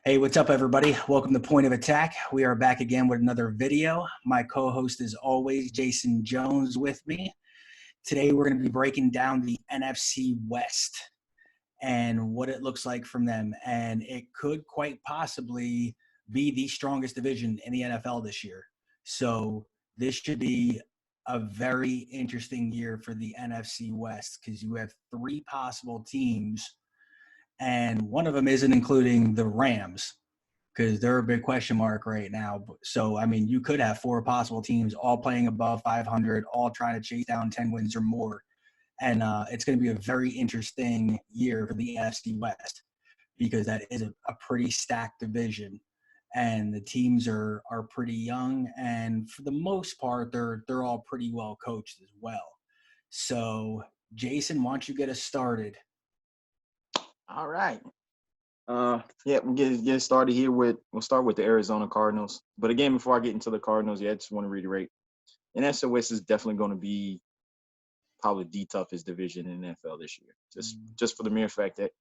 Hey, what's up, everybody? Welcome to Point of Attack. We are back again with another video. My co-host is always Jason Jones with me. Today, we're going to be breaking down the Nfc West and what it looks like from them. And it could quite possibly be the strongest division in the NFL this year. So this should be a very interesting year for the NFC West because you have three possible teams, and one of them isn't including the Rams, because they're a big question mark right now. So, I mean, you could have four possible teams all playing above 500, all trying to chase down 10 wins or more. And it's going to be a very interesting year for the NFC West because that is a pretty stacked division. And the teams are pretty young. And for the most part, they're all pretty well coached as well. So, Jason, why don't you get us started? All right. We'll get started here we'll start with the Arizona Cardinals. But again, before I get into the Cardinals, I just want to reiterate, NFC West is definitely going to be probably the toughest division in the NFL this year. Just for the mere fact that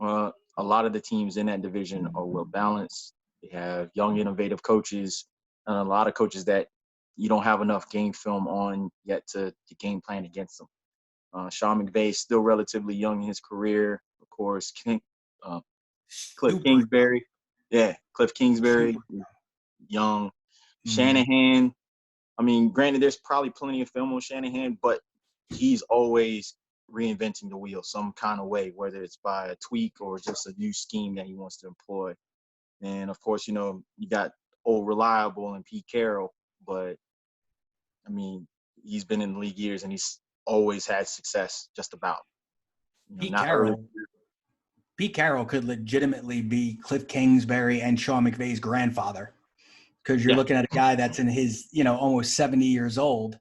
a lot of the teams in that division are well balanced. They have young, innovative coaches, and a lot of coaches that you don't have enough game film on yet to game plan against them. Sean McVay is still relatively young in his career. Of course, Cliff Kingsbury. Yeah, Cliff Kingsbury, young. Mm-hmm. Shanahan, I mean, granted, there's probably plenty of film on Shanahan, but he's always reinventing the wheel some kind of way, whether it's by a tweak or just a new scheme that he wants to employ. And, of course, you got old reliable and Pete Carroll, but, I mean, he's been in the league years and he's always had success just about. Pete Carroll could legitimately be Cliff Kingsbury and Sean McVay's grandfather, because you're looking at a guy that's in his, almost 70 years old,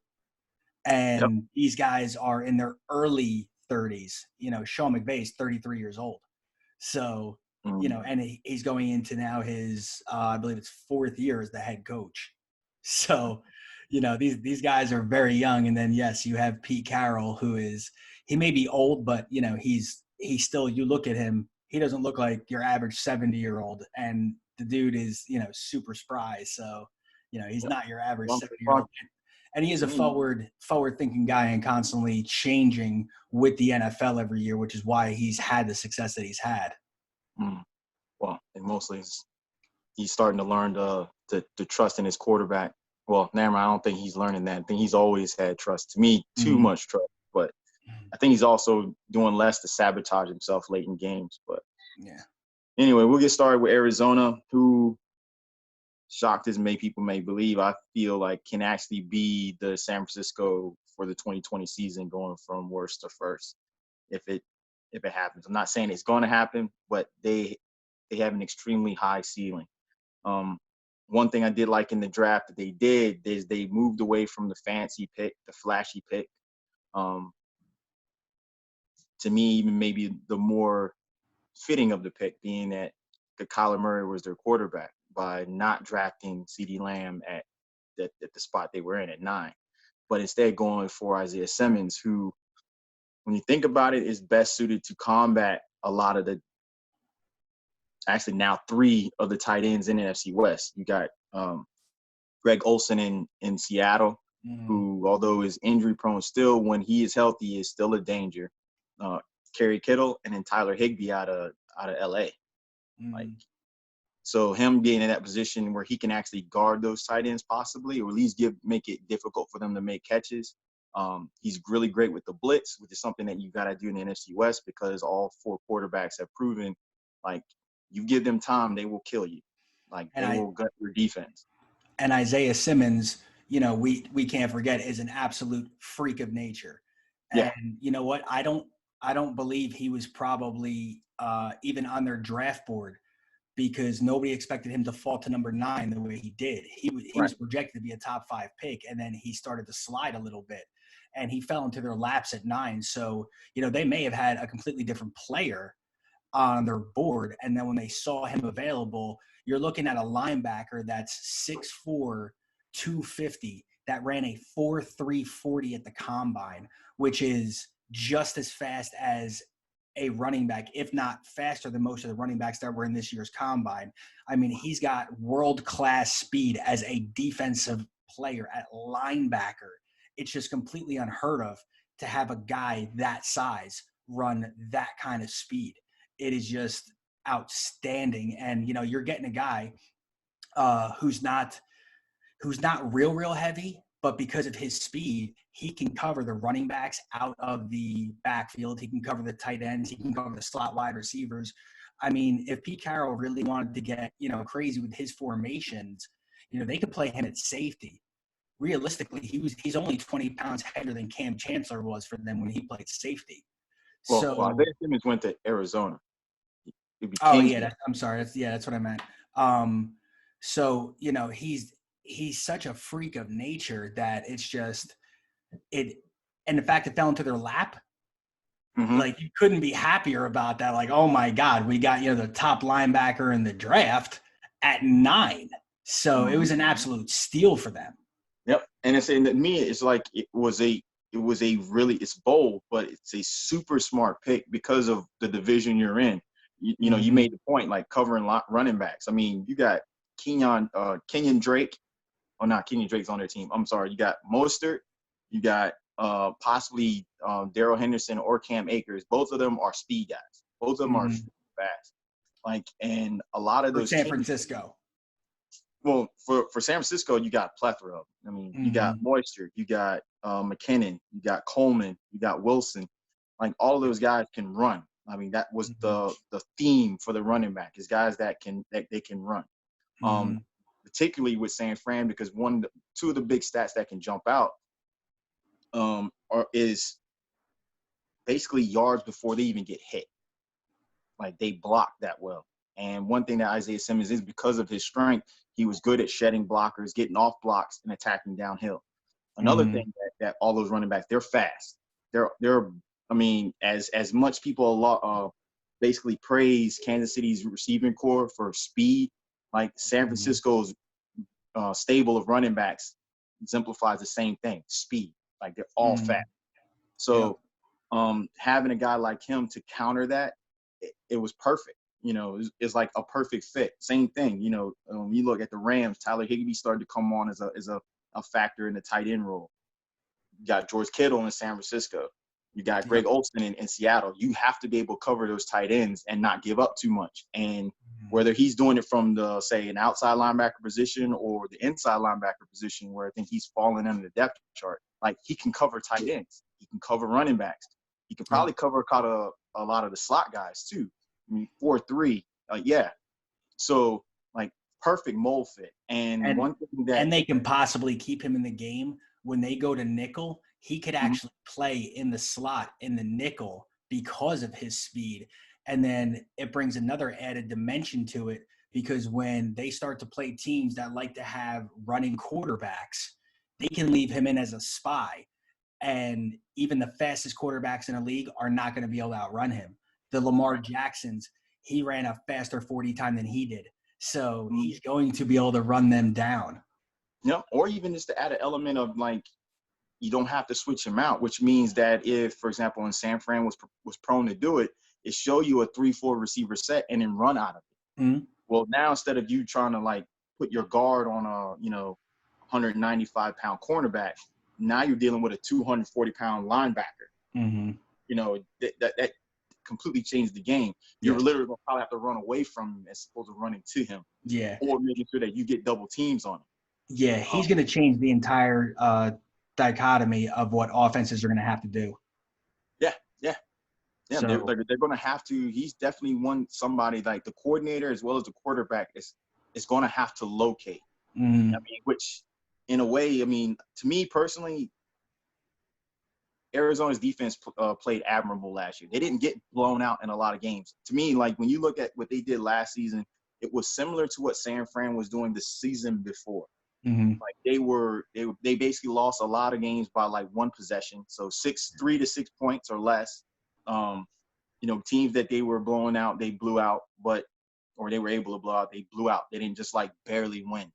and these guys are in their early 30s. Sean McVay is 33 years old. So, and he's going into now his, I believe it's fourth year as the head coach. So, these guys are very young. And then, yes, you have Pete Carroll, he may be old, but, he's still, you look at him, he doesn't look like your average 70-year-old. And the dude is, super spry. So, he's not your average 70-year-old. And he is a forward-thinking guy and constantly changing with the NFL every year, which is why he's had the success that he's had. Well, and mostly he's starting to learn to trust in his quarterback. Well, I don't think he's learning that. I think he's always had trust. To me, too much trust. But I think he's also doing less to sabotage himself late in games. But anyway, we'll get started with Arizona, who, shocked as many people may believe, I feel like can actually be the San Francisco for the 2020 season, going from worst to first, if it happens. I'm not saying it's going to happen, but they have an extremely high ceiling. One thing I did like in the draft that they did is they moved away from the fancy pick, the flashy pick. To me, even maybe the more fitting of the pick being that Kyler Murray was their quarterback, by not drafting CeeDee Lamb at the spot they were in at 9, but instead going for Isaiah Simmons, who, when you think about it, is best suited to combat a lot of the, actually now 3 of the tight ends in the NFC West. You got Greg Olsen in Seattle, who, although is injury prone still, when he is healthy, is still a danger. Kerry Kittle, and then Tyler Higbee out of LA. So him being in that position where he can actually guard those tight ends possibly, or at least make it difficult for them to make catches. He's really great with the blitz, which is something that you've got to do in the NFC West, because all 4 quarterbacks have proven, like, you give them time, they will kill you. Like, they will gut your defense. And Isaiah Simmons, we can't forget, is an absolute freak of nature. And you know what? I don't believe he was probably even on their draft board, because nobody expected him to fall to number 9 the way he did. He was projected to be a top 5 pick, and then he started to slide a little bit, and he fell into their laps at 9. So, they may have had a completely different player on their board, and then when they saw him available, you're looking at a linebacker that's 6'4", 250, that ran a 4.3 40 at the combine, which is just as fast as a running back, if not faster than most of the running backs that were in this year's combine. I mean, he's got world-class speed as a defensive player at linebacker. It's just completely unheard of to have a guy that size run that kind of speed. It is just outstanding. And, you're getting a guy who's not real heavy, but because of his speed, he can cover the running backs out of the backfield. He can cover the tight ends. He can cover the slot wide receivers. I mean, if Pete Carroll really wanted to get, crazy with his formations, they could play him at safety. Realistically, he's only 20 pounds heavier than Cam Chancellor was for them when he played safety. Well, Isaiah Simmons went to Arizona. I'm sorry. That's what I meant. So, he's such a freak of nature that it's just and the fact it fell into their lap, like you couldn't be happier about that. Like, oh my God, we got, the top linebacker in the draft at 9. So it was an absolute steal for them. Yep. And it's to me, it's like it's bold, but it's a super smart pick because of the division you're in. You made the point, like covering running backs. I mean, you got Kenyon Drake. Oh, not Kenyon Drake's on their team. I'm sorry. You got Mostert. You got possibly Darrell Henderson or Cam Akers. Both of them are speed guys. Both of them are fast. Like, and a lot of those San Francisco. Well, for San Francisco, you got plethora of them. I mean, you got Moisture, you got McKinnon, you got Coleman, you got Wilson. Like, all of those guys can run. I mean, that was the theme for the running back is guys that they can run. Particularly with San Fran, because two of the big stats that can jump out is basically yards before they even get hit. Like, they block that well. And one thing that Isaiah Simmons is, because of his strength, he was good at shedding blockers, getting off blocks, and attacking downhill. Another thing that all those running backs, they're fast. They're I mean, as much people basically praise Kansas City's receiving core for speed, like San Francisco's stable of running backs exemplifies the same thing, speed. Like, they're all fast. So having a guy like him to counter that, it was perfect. It's like a perfect fit. Same thing. When you look at the Rams, Tyler Higbee started to come on as a factor in the tight end role. You got George Kittle in San Francisco. You got Greg Olsen in Seattle. You have to be able to cover those tight ends and not give up too much. And whether he's doing it from an outside linebacker position or the inside linebacker position, where I think he's falling under the depth chart, like, he can cover tight ends. He can cover running backs. He can probably cover a lot of the slot guys too. I mean, 4-3, So, like, perfect mold fit. And one thing and they can possibly keep him in the game when they go to nickel. He could actually play in the slot in the nickel because of his speed. And then it brings another added dimension to it, because when they start to play teams that like to have running quarterbacks, they can leave him in as a spy. And even the fastest quarterbacks in the league are not going to be able to outrun him. The Lamar Jacksons, he ran a faster 40 time than he did. So he's going to be able to run them down. Yeah, or even just to add an element of, like, you don't have to switch him out, which means that if, for example, in San Fran was prone to do it, it show you a 3-4 receiver set and then run out of it. Well, now instead of you trying to, like, put your guard on a 195-pound cornerback, now you're dealing with a 240-pound linebacker. That completely changed the game. You're literally going to probably have to run away from him as opposed to running to him. Yeah. Or making sure that you get double teams on him. Yeah, he's going to change the entire dichotomy of what offenses are going to have to do. Yeah, so, they're going to have to. He's definitely somebody, like, the coordinator as well as the quarterback is going to have to locate. I mean, which in a way, I mean, to me personally, Arizona's defense played admirable last year. They didn't get blown out in a lot of games. To me, like, when you look at what they did last season, it was similar to what San Fran was doing the season before. Like, they basically lost a lot of games by, like, one possession, so 3 to 6 points or less. Teams that they were blowing out, they blew out, or they were able to blow out, they blew out. They didn't just, like, barely win.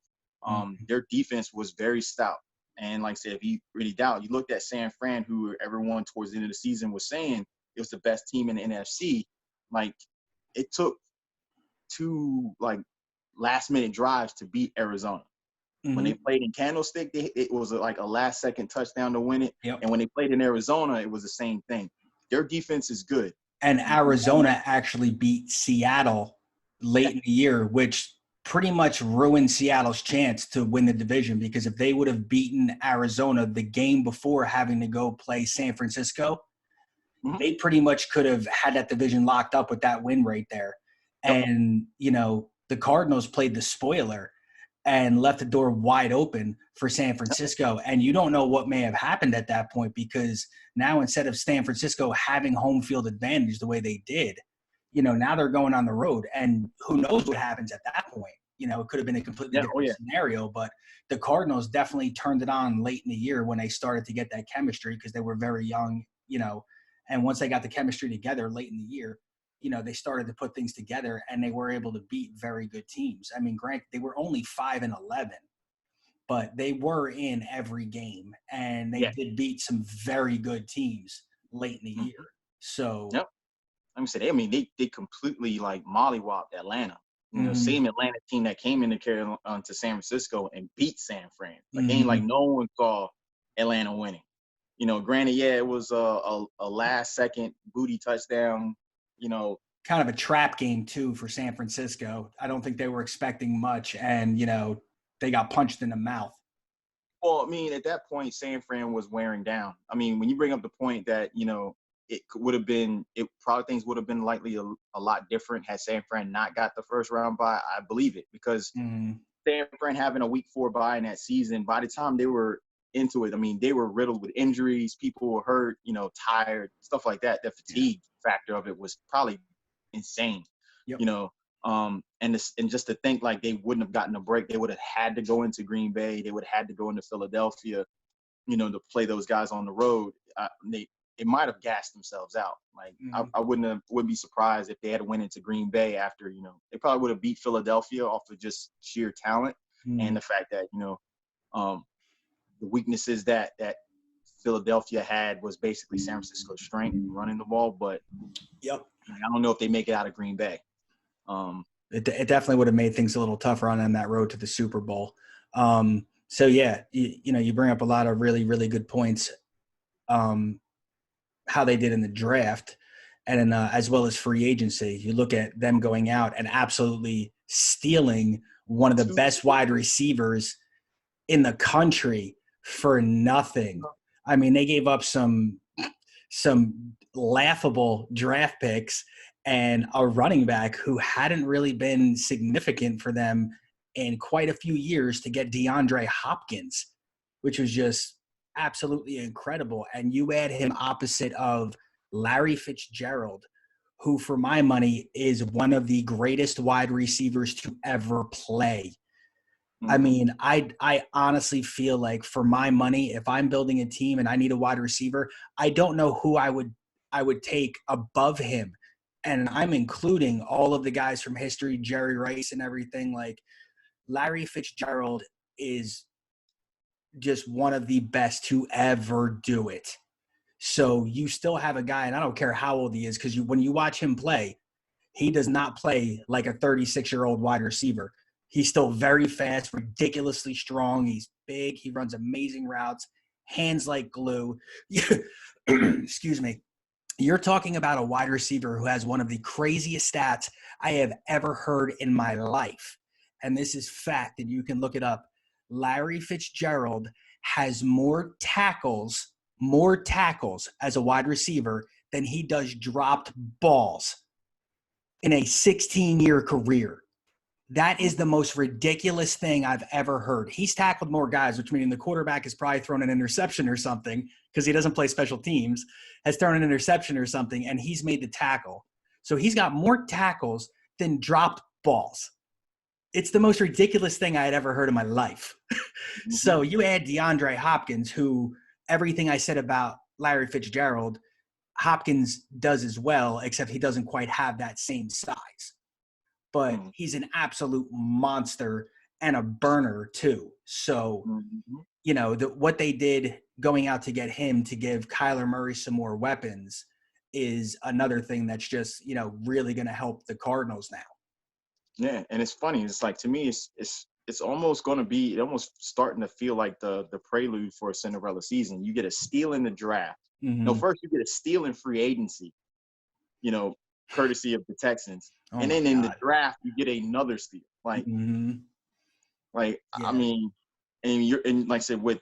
Their defense was very stout. And like I said, if you really doubt, you looked at San Fran, who everyone towards the end of the season was saying it was the best team in the NFC. Like, it took 2 like last minute drives to beat Arizona. When they Mm-hmm. played in Candlestick, it was like a last second touchdown to win it. Yep. And when they played in Arizona, it was the same thing. Their defense is good. And Arizona actually beat Seattle Yeah. late in the year, which pretty much ruined Seattle's chance to win the division, because if they would have beaten Arizona the game before having to go play San Francisco, Mhm. they pretty much could have had that division locked up with that win right there. Yep. And, the Cardinals played the spoiler and left the door wide open for San Francisco. And you don't know what may have happened at that point, because now instead of San Francisco having home field advantage the way they did, now they're going on the road, and who knows what happens at that point. It could have been a completely Yeah. Oh, different yeah. scenario, but the Cardinals definitely turned it on late in the year when they started to get that chemistry, because they were very young, and once they got the chemistry together late in the year, they started to put things together, and they were able to beat very good teams. I mean, granted, they were only 5-11, but they were in every game, and they Yeah. did beat some very good teams late in the Mhm. year. So, Yep. Let me say, I mean, they completely like mollywopped Atlanta. mhm, Same Atlanta team that came into Carolina to San Francisco and beat San Fran. Like, ain't like mhm. no one saw Atlanta winning. Granted, yeah, it was a last second booty touchdown. Kind of a trap game too for San Francisco. I don't think they were expecting much, and they got punched in the mouth. Well, I mean, at that point, San Fran was wearing down. I mean, when you bring up the point that things would have been likely a lot different had San Fran not got the first round bye. I believe it, because Mhm. San Fran having a week 4 bye in that season, by the time they were into it, I mean, they were riddled with injuries. People were hurt, tired, stuff like that. The Yeah. fatigue factor of it was probably insane, Yep. you know. And just to think like they wouldn't have gotten a break, they would have had to go into Green Bay, they would have had to go into Philadelphia, to play those guys on the road. They might have gassed themselves out. Like, Mhm. I wouldn't be surprised if they had went into Green Bay after, they probably would have beat Philadelphia off of just sheer talent and Mhm. the fact that, the weaknesses that Philadelphia had was basically San Francisco's strength running the ball. But Yep. I don't know if they make it out of Green Bay. It definitely would have made things a little tougher on that road to the Super Bowl. So yeah, you bring up a lot of really, really good points. How they did in the draft, and as well as free agency. You look at them going out and absolutely stealing one of the best wide receivers in the country for nothing. I mean, they gave up some laughable draft picks and a running back who hadn't really been significant for them in quite a few years to get DeAndre Hopkins, which was just absolutely incredible. And you add him opposite of Larry Fitzgerald, who, for my money, is one of the greatest wide receivers to ever play. I mean, I honestly feel like, for my money, if I'm building a team and I need a wide receiver, I don't know who I would take above him. And I'm including all of the guys from history, Jerry Rice and everything. Like, Larry Fitzgerald is just one of the best to ever do it. So you still have a guy, and I don't care how old he is, because when you watch him play, he does not play like a 36-year-old wide receiver. He's still very fast, ridiculously strong. He's big. He runs amazing routes, hands like glue. Excuse me. You're talking about a wide receiver who has one of the craziest stats I have ever heard in my life. And this is fact, and you can look it up. Larry Fitzgerald has more tackles as a wide receiver than he does dropped balls in a 16-year career. That is the most ridiculous thing I've ever heard. He's tackled more guys, which means the quarterback has probably thrown an interception or something, because he doesn't play special teams, has thrown an interception or something, and he's made the tackle. So he's got more tackles than dropped balls. It's the most ridiculous thing I had ever heard in my life. So you add DeAndre Hopkins, who everything I said about Larry Fitzgerald, Hopkins does as well, except he doesn't quite have that same size. But he's an absolute monster and a burner too. So, what they did going out to get him to give Kyler Murray some more weapons is another thing that's just, really going to help the Cardinals now. Yeah, and it's funny. It's like, to me, it's almost going to be almost starting to feel like the prelude for a Cinderella season. You get a steal in the draft. Mm-hmm. No, first you get a steal in free agency, courtesy of the Texans, Oh and my then in the God. draft you get another steal. Mm-hmm. I mean, and like I said, with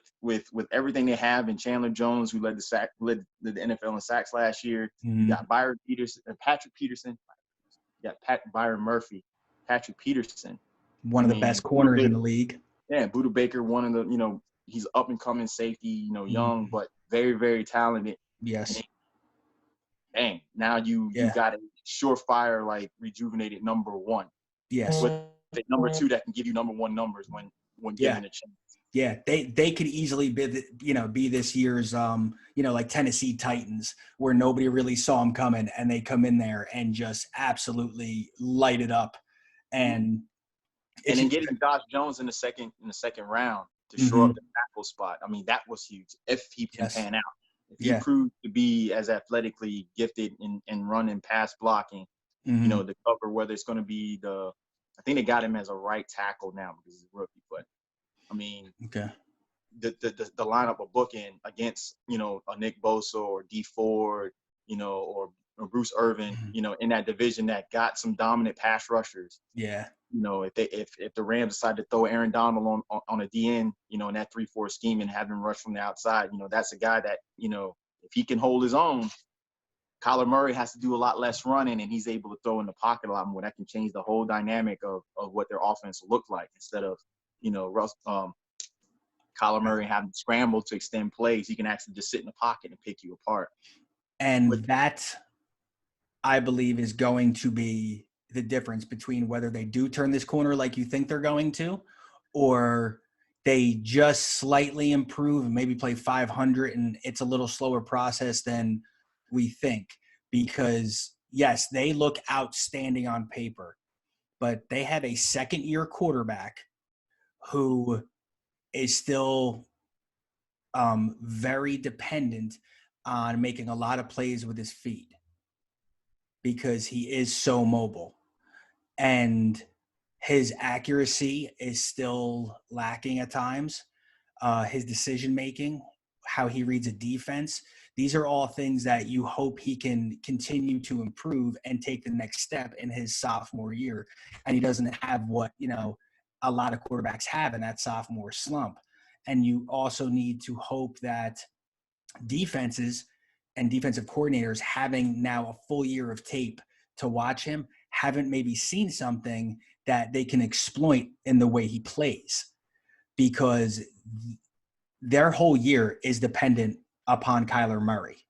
everything they have, and Chandler Jones, who led the NFL in sacks last year. Mm-hmm. You got Patrick Peterson. You got Byron Murphy, Patrick Peterson. One of the best corners in the league. Yeah, Buda Baker, one of the, he's up and coming safety, young, but very, very talented. Yes. And dang, now you got a surefire, like, rejuvenated number one. Yes. With the number two that can give you number one numbers when given a chance. Yeah, they could easily be this year's like Tennessee Titans, where nobody really saw them coming, and they come in there and just absolutely light it up. And then getting Josh Jones in the second round to shore up the tackle spot. I mean, that was huge if he can pan out. If he proved to be as athletically gifted in run and pass blocking, the cover, whether it's going to be I think they got him as a right tackle now because he's a rookie, but I mean, the lineup of bookend against, a Nick Bosa or D Ford, or Bruce Irvin, in that division that got some dominant pass rushers. Yeah. If the Rams decide to throw Aaron Donald on a DN, in that 3-4 scheme and have him rush from the outside, that's a guy that, if he can hold his own, Kyler Murray has to do a lot less running, and he's able to throw in the pocket a lot more. That can change the whole dynamic of what their offense will look like. Instead of, Kyler Murray having to scramble to extend plays, he can actually just sit in the pocket and pick you apart. And that, I believe, is going to be the difference between whether they do turn this corner like you think they're going to, or they just slightly improve and maybe play 500 and it's a little slower process than we think. Because, yes, they look outstanding on paper, but they have a second-year quarterback who is still very dependent on making a lot of plays with his feet because he is so mobile. And his accuracy is still lacking at times. His decision-making, how he reads a defense, these are all things that you hope he can continue to improve and take the next step in his sophomore year. And he doesn't have what, a lot of quarterbacks have in that sophomore slump. And you also need to hope that defenses and defensive coordinators, having now a full year of tape to watch him, haven't maybe seen something that they can exploit in the way he plays, because their whole year is dependent upon Kyler Murray.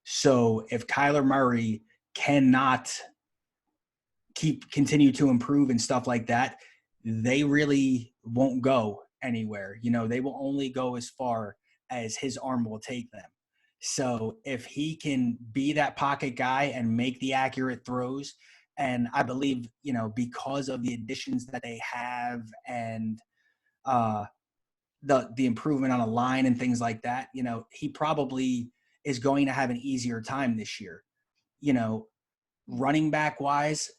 So if Kyler Murray cannot continue to improve and stuff like that, they really won't go anywhere. They will only go as far as his arm will take them. So if he can be that pocket guy and make the accurate throws, and I believe, because of the additions that they have and the improvement on a line and things like that, he probably is going to have an easier time this year. Running back wise,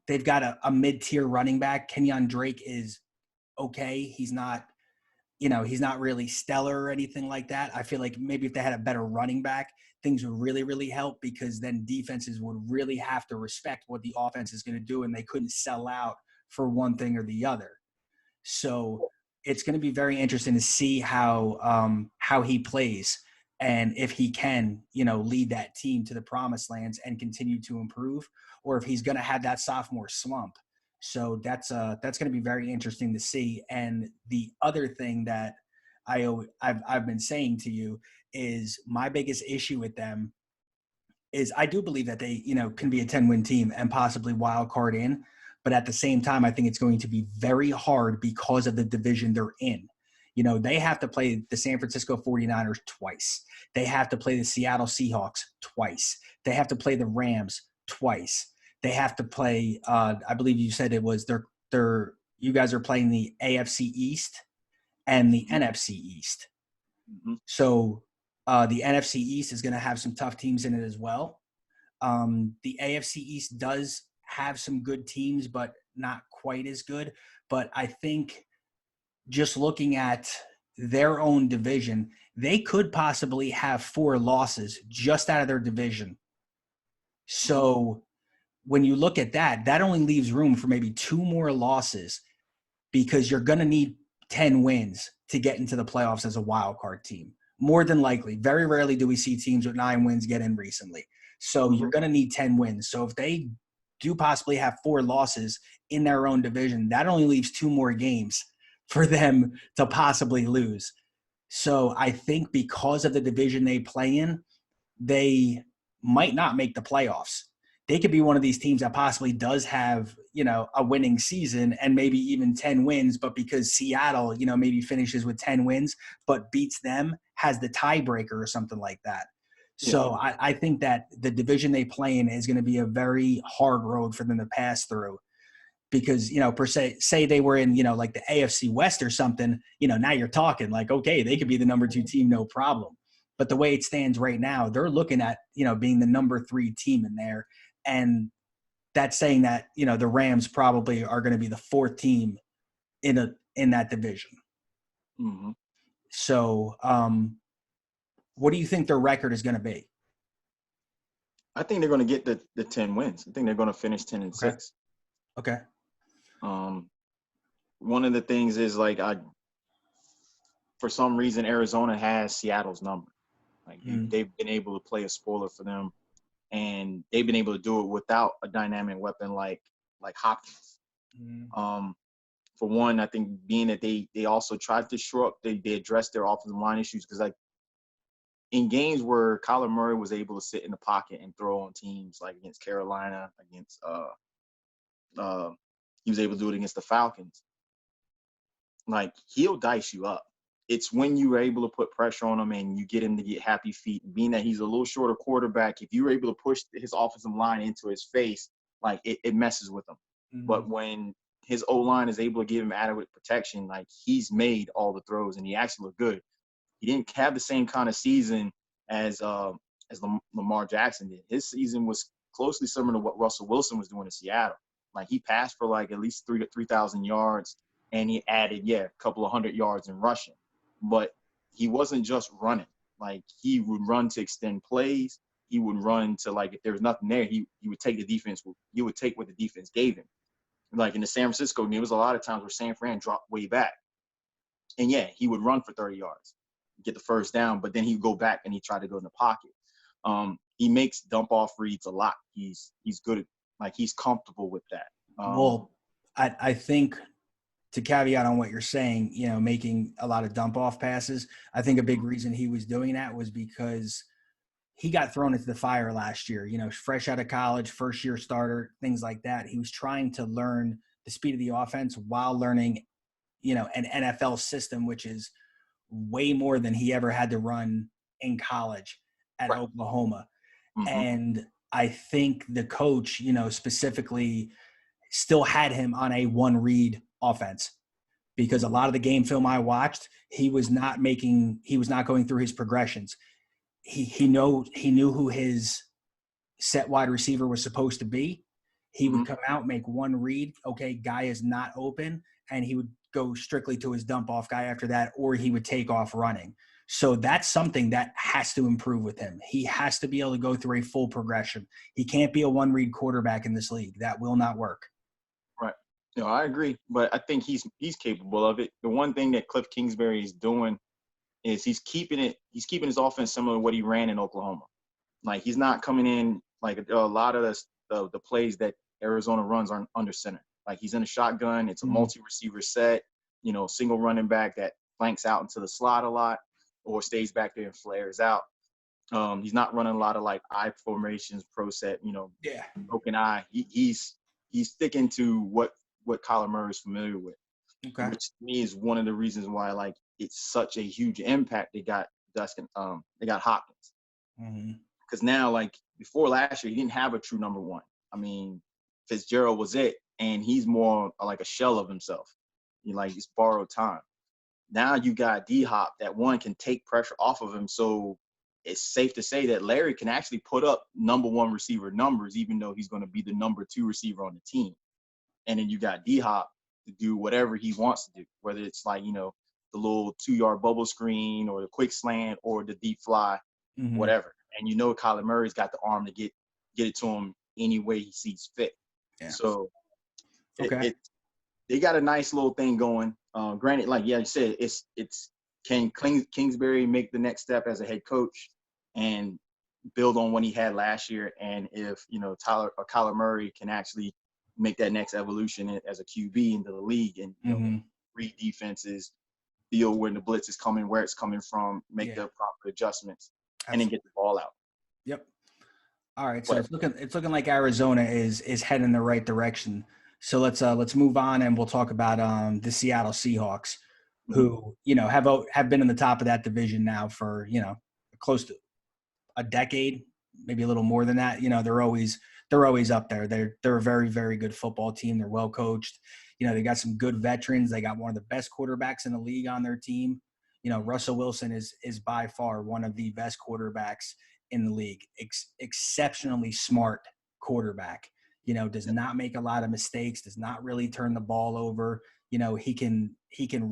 they've got a mid-tier running back. Kenyon Drake is okay. He's not really stellar or anything like that. I feel like maybe if they had a better running back, things would really, really help, because then defenses would really have to respect what the offense is going to do, and they couldn't sell out for one thing or the other. So it's going to be very interesting to see how he plays, and if he can, lead that team to the promised lands and continue to improve, or if he's going to have that sophomore slump. So that's going to be very interesting to see. And the other thing that I've been saying to you is my biggest issue with them is I do believe that they, can be a 10-win team and possibly wild card in. But at the same time, I think it's going to be very hard because of the division they're in. They have to play the San Francisco 49ers twice. They have to play the Seattle Seahawks twice. They have to play the Rams twice. They have to play, I believe you said it was you guys are playing the AFC East and the NFC East. Mm-hmm. So The NFC East is going to have some tough teams in it as well. The AFC East does have some good teams, but not quite as good. But I think just looking at their own division, they could possibly have 4 losses just out of their division. So when you look at that, that only leaves room for maybe 2 more losses because you're going to need 10 wins to get into the playoffs as a wild card team. More than likely. Very rarely do we see teams with 9 wins get in recently. So you're going to need 10 wins. So if they do possibly have 4 losses in their own division, that only leaves 2 more games for them to possibly lose. So I think because of the division they play in, they might not make the playoffs. They could be one of these teams that possibly does have, a winning season and maybe even 10 wins, but because Seattle, maybe finishes with 10 wins, but beats them, has the tiebreaker or something like that. So I think that the division they play in is going to be a very hard road for them to pass through because, per se, say they were in, like the AFC West or something, now you're talking like, okay, they could be the number 2 team, no problem. But the way it stands right now, they're looking at, being the number 3 team in there. And that's saying that, the Rams probably are going to be the 4th team in that division. Mm-hmm. So what do you think their record is going to be? I think they're going to get the 10 wins. I think they're going to finish 10-6. Okay. One of the things is like for some reason Arizona has Seattle's number. Like they've been able to play a spoiler for them, and they've been able to do it without a dynamic weapon like Hopkins. For one, I think being that they also tried to shore up, they addressed their offensive line issues because like in games where Kyler Murray was able to sit in the pocket and throw on teams like against Carolina, against he was able to do it against the Falcons. Like he'll dice you up. It's when you are able to put pressure on him and you get him to get happy feet. Being that he's a little shorter quarterback, if you're able to push his offensive line into his face, like it messes with him. But when his O-line is able to give him adequate protection, like he's made all the throws and he actually looked good. He didn't have the same kind of season as Lamar Jackson did. His season was closely similar to what Russell Wilson was doing in Seattle. Like he passed for like at least 3,000 yards, and he added a couple of 100 yards in rushing. But he wasn't just running. Like he would run to extend plays. He would run to like if there was nothing there, he would take the defense. He would take what the defense gave him. Like in the San Francisco game, there was a lot of times where San Fran dropped way back, and he would run for 30 yards, get the first down, but then he'd go back and he tried to go in the pocket. He makes dump off reads a lot. He's good at, like he's comfortable with that. Well, I think to caveat on what you're saying, making a lot of dump off passes, I think a big reason he was doing that was because he got thrown into the fire last year, fresh out of college, first year starter, things like that. He was trying to learn the speed of the offense while learning, an NFL system, which is way more than he ever had to run in college at Oklahoma. And I think the coach, specifically still had him on a 1-read offense because a lot of the game film I watched, he was not going through his progressions. He knew who his set wide receiver was supposed to be. He would come out, make 1 read. Okay, guy is not open. And he would go strictly to his dump off guy after that, or he would take off running. So that's something that has to improve with him. He has to be able to go through a full progression. He can't be a 1-read quarterback in this league. That will not work. Right. No, I agree. But I think he's capable of it. The one thing that Cliff Kingsbury is doing is he's keeping his offense similar to what he ran in Oklahoma. Like he's not coming in like a lot of the plays that Arizona runs are under center. Like he's in a shotgun. It's a multi-receiver set, single running back that flanks out into the slot a lot or stays back there and flares out. He's not running a lot of like I formations, pro set, broken eye. He's sticking to what Kyler Murray is familiar with, which to me is one of the reasons why like it's such a huge impact they got Hopkins. Because now, like before last year, he didn't have a true number 1. I mean, Fitzgerald was it, and he's more like a shell of himself. He's borrowed time. Now you got D-Hop that one can take pressure off of him, so it's safe to say that Larry can actually put up number one receiver numbers, even though he's going to be the number two receiver on the team. And then you got D-Hop to do whatever he wants to do, whether it's like, the little 2-yard bubble screen or the quick slant or the deep fly, whatever. And Kyler Murray's got the arm to get it to him any way he sees fit. Yeah. So they got a nice little thing going. Granted, like you said, it's can Kingsbury make the next step as a head coach and build on what he had last year? And if Kyler Murray can actually make that next evolution as a QB into the league and read defenses, feel when the blitz is coming, where it's coming from, make the proper adjustments, and then get the ball out. Yep. All right. So it's looking like Arizona is heading in the right direction. So let's move on and we'll talk about the Seattle Seahawks, who have been in the top of that division now for close to a decade, maybe a little more than that. They're always up there. They're a very, very good football team. They're well coached. They got some good veterans. They got one of the best quarterbacks in the league on their team. Russell Wilson is by far one of the best quarterbacks in the league. Exceptionally smart quarterback. Does not make a lot of mistakes, does not really turn the ball over. He can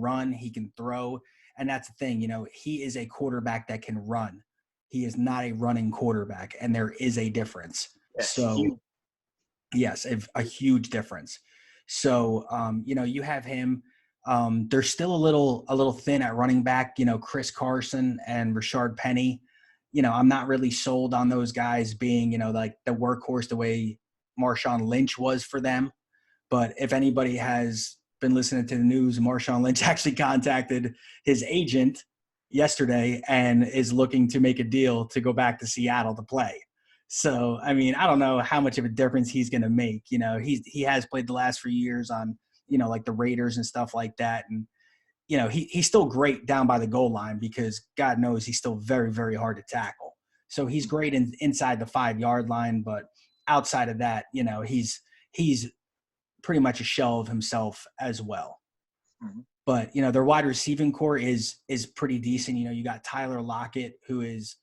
run, he can throw. And that's the thing, he is a quarterback that can run. He is not a running quarterback, and there is a difference. So, yes, a huge difference. So, you have him. They're still a little thin at running back, Chris Carson and Rashard Penny. I'm not really sold on those guys being, like the workhorse the way Marshawn Lynch was for them. But if anybody has been listening to the news, Marshawn Lynch actually contacted his agent yesterday and is looking to make a deal to go back to Seattle to play. So, I don't know how much of a difference he's going to make. He has played the last few years on, like the Raiders and stuff like that. And, he's still great down by the goal line because God knows he's still very, very hard to tackle. So he's great inside the 5-yard line, but outside of that, he's pretty much a shell of himself as well. But, their wide receiving core is pretty decent. You got Tyler Lockett, who is,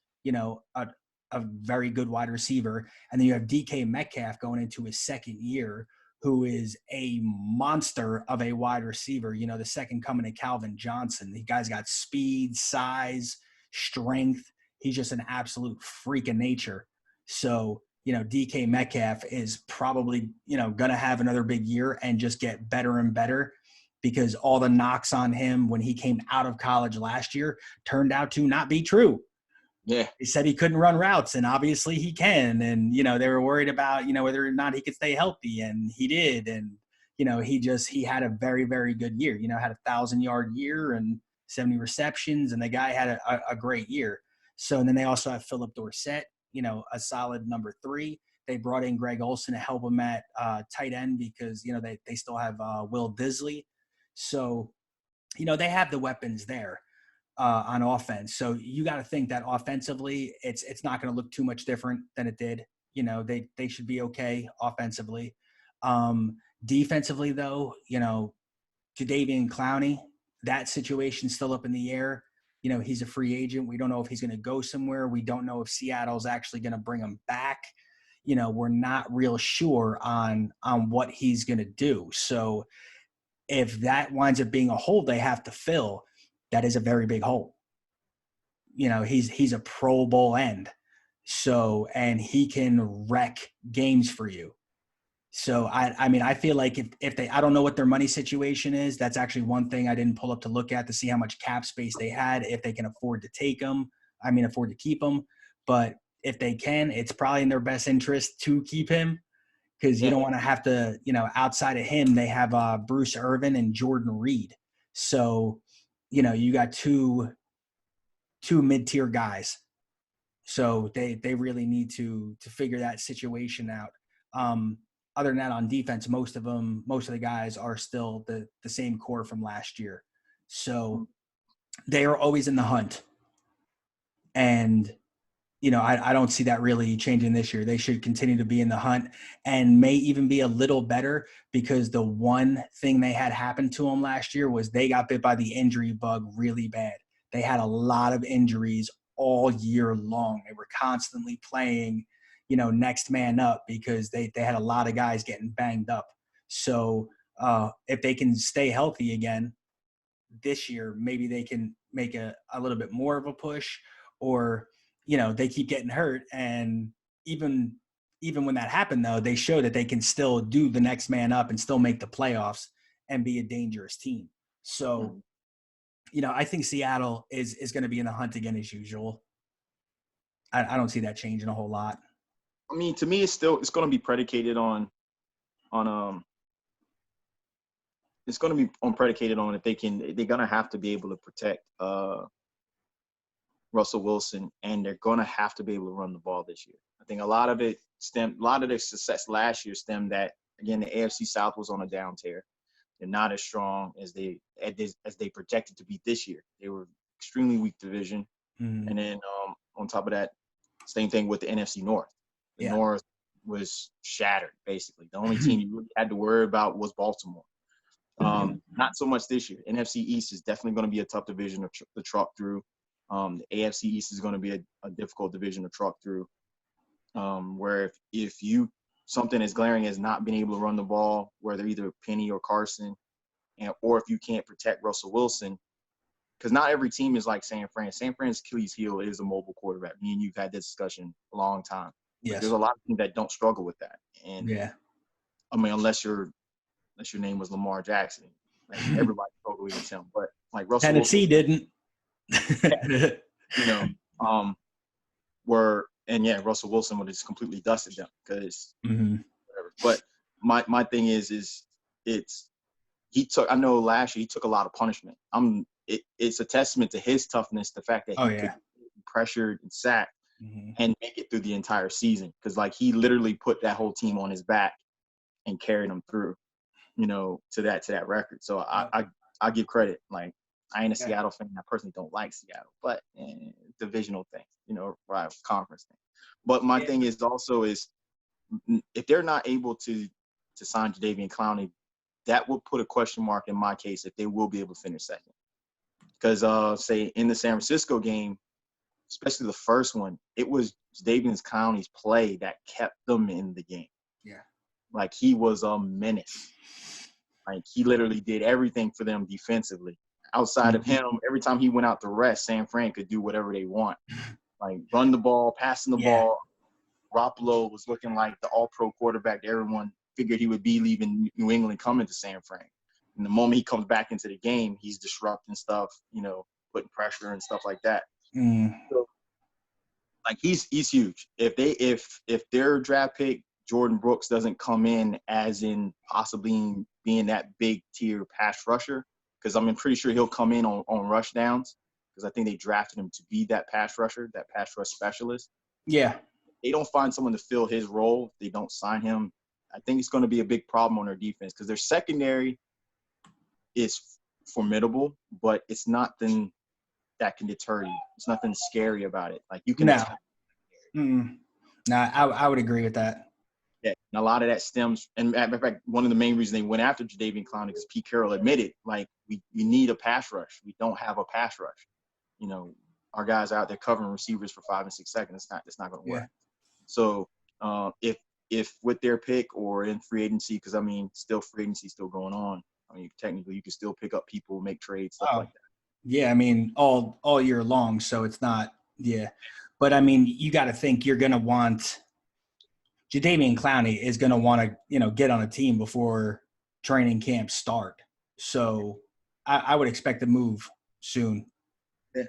a very good wide receiver. And then you have DK Metcalf going into his second year, who is a monster of a wide receiver, the second coming of Calvin Johnson. The guy's got speed, size, strength. He's just an absolute freak of nature. So, DK Metcalf is probably, going to have another big year and just get better and better because all the knocks on him when he came out of college last year turned out to not be true. Yeah. He said he couldn't run routes, and obviously he can. And, they were worried about, whether or not he could stay healthy, and he did. And, he had a very, very good year, had 1,000-yard year and 70 receptions, and the guy had a great year. So, and then they also have Philip Dorsett, a solid number 3. They brought in Greg Olsen to help him at tight end because, they still have Will Disley. So, they have the weapons there on offense. So you got to think that offensively, it's not going to look too much different than it did. They should be okay offensively. Defensively, though, Jadeveon Clowney, that situation's still up in the air. He's a free agent. We don't know if he's going to go somewhere. We don't know if Seattle's actually going to bring him back. We're not real sure on what he's going to do. So if that winds up being a hole they have to fill, that is a very big hole. He's a Pro Bowl end. So, and he can wreck games for you. So, I feel like if they, I don't know what their money situation is. That's actually one thing I didn't pull up to look at to see how much cap space they had, if they can afford to take them, afford to keep them. But if they can, it's probably in their best interest to keep him because you don't want to have to, outside of him, they have Bruce Irvin and Jordan Reed. So, you got two mid-tier guys. So they really need to figure that situation out. Other than that, on defense, most of the guys are still the same core from last year. So they are always in the hunt. And, I don't see that really changing this year. They should continue to be in the hunt and may even be a little better because the one thing they had happen to them last year was they got bit by the injury bug really bad. They had a lot of injuries all year long. They were constantly playing, next man up because they had a lot of guys getting banged up. So if they can stay healthy again this year, maybe they can make a little bit more of a push, or, they keep getting hurt. And even when that happened, though, they show that they can still do the next man up and still make the playoffs and be a dangerous team. So, I think Seattle is going to be in the hunt again as usual. I don't see that changing a whole lot. I mean, to me, it's going to be predicated on it's going to be predicated on if they're going to have to be able to protect Russell Wilson, and they're going to have to be able to run the ball this year. I think a lot of their success last year stemmed that, again, the AFC South was on a down tear. They're not as strong as they projected to be this year. They were extremely weak division. Mm-hmm. And then on top of that, same thing with the NFC North. The North was shattered, basically. The only team you really had to worry about was Baltimore. Not so much this year. NFC East is definitely going to be a tough division to truck through. The AFC East is going to be a difficult division to truck through. Where if something as glaring as not being able to run the ball, whether either Penny or Carson, or if you can't protect Russell Wilson, because not every team is like San Fran. San Fran's Achilles heel is a mobile quarterback. Me and you've had this discussion a long time. Yes. There's a lot of teams that don't struggle with that. And I mean, unless your name was Lamar Jackson, like everybody struggled with him. But like Russell Tennessee Wilson, didn't. Russell Wilson would have just completely dusted them because whatever. But my thing is I know last year he took a lot of punishment. It's a testament to his toughness, the fact that he could be pressured and sacked and make it through the entire season. Because like he literally put that whole team on his back and carried them through, to that record. So I give credit. Like I ain't a Seattle fan. I personally don't like Seattle, but divisional thing, rival conference thing. But my thing is also is if they're not able to sign Jadeveon Clowney, that would put a question mark in my case if they will be able to finish second. Because say in the San Francisco game, especially the first one, it was Jadeveon Clowney's play that kept them in the game. Yeah. Like he was a menace. Like he literally did everything for them defensively. Outside of him, every time he went out to rest, San Fran could do whatever they want. Like run the ball, passing the ball. Garoppolo was looking like the all-pro quarterback that everyone figured he would be leaving New England coming to San Fran. And the moment he comes back into the game, he's disrupting stuff, putting pressure and stuff like that. So, like he's huge. If their draft pick Jordan Brooks doesn't come in as in possibly being that big tier pass rusher, because I'm pretty sure he'll come in on rush downs, because I think they drafted him to be that pass rusher, that pass rush specialist. Yeah. They don't find someone to fill his role. They don't sign him. I think it's going to be a big problem on their defense because their secondary is formidable, but it's nothing that can deter you. It's nothing scary about it. Like you can. No, I would agree with that. Yeah, and a lot of that stems, and matter of fact, one of the main reasons they went after Jadeveon Clowney is Pete Carroll admitted, like we need a pass rush. We don't have a pass rush. Our guys out there covering receivers for 5 and 6 seconds. It's not going to work. So if with their pick or in free agency, because still free agency still going on. Technically you can still pick up people, make trades, stuff like that. Yeah, all year long, so it's not. Yeah, but you got to think you're going to want Jadeveon Clowney is going to want to get on a team before training camp start. So I would expect to move soon. Yeah,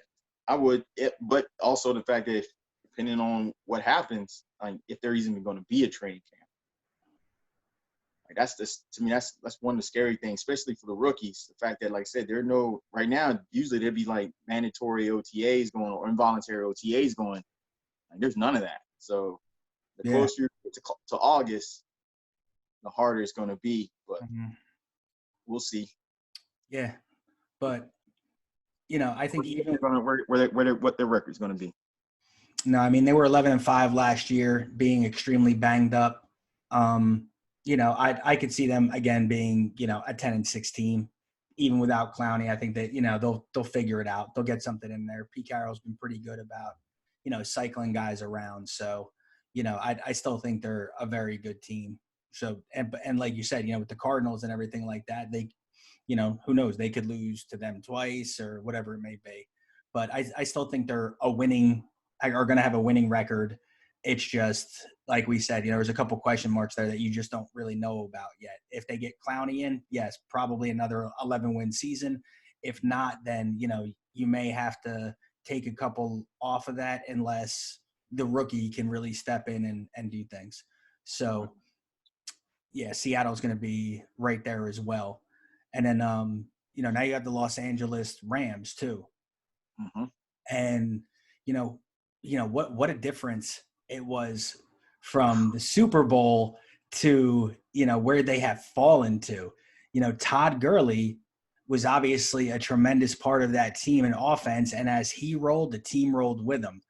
I would, but also the fact that depending on what happens, if there isn't going to be a training camp. That's one of the scary things, especially for the rookies. The fact that, like I said, right now, usually there'd be like mandatory OTAs going or involuntary OTAs going. There's none of that. So the closer you get to August, the harder it's going to be. But we'll see. Yeah, but I think even what their record's going to be. No, they were 11-5 last year, being extremely banged up. I could see them again being, a 10-6 team, even without Clowney, I think that, they'll figure it out. They'll get something in there. Pete Carroll's been pretty good about, cycling guys around. So, I still think they're a very good team. So, and like you said, with the Cardinals and everything like that, they, who knows, they could lose to them twice or whatever it may be. But I still think they're are going to have a winning record. It's just, like we said, there's a couple question marks there that you just don't really know about yet. If they get Clowney in, yes, probably another 11-win season. If not, then, you may have to take a couple off of that unless the rookie can really step in and do things. So, yeah, Seattle's going to be right there as well. And then, now you have the Los Angeles Rams too. Mm-hmm. And, what a difference it was from the Super Bowl to, where they have fallen to. Todd Gurley was obviously a tremendous part of that team and offense. And as he rolled, the team rolled with him.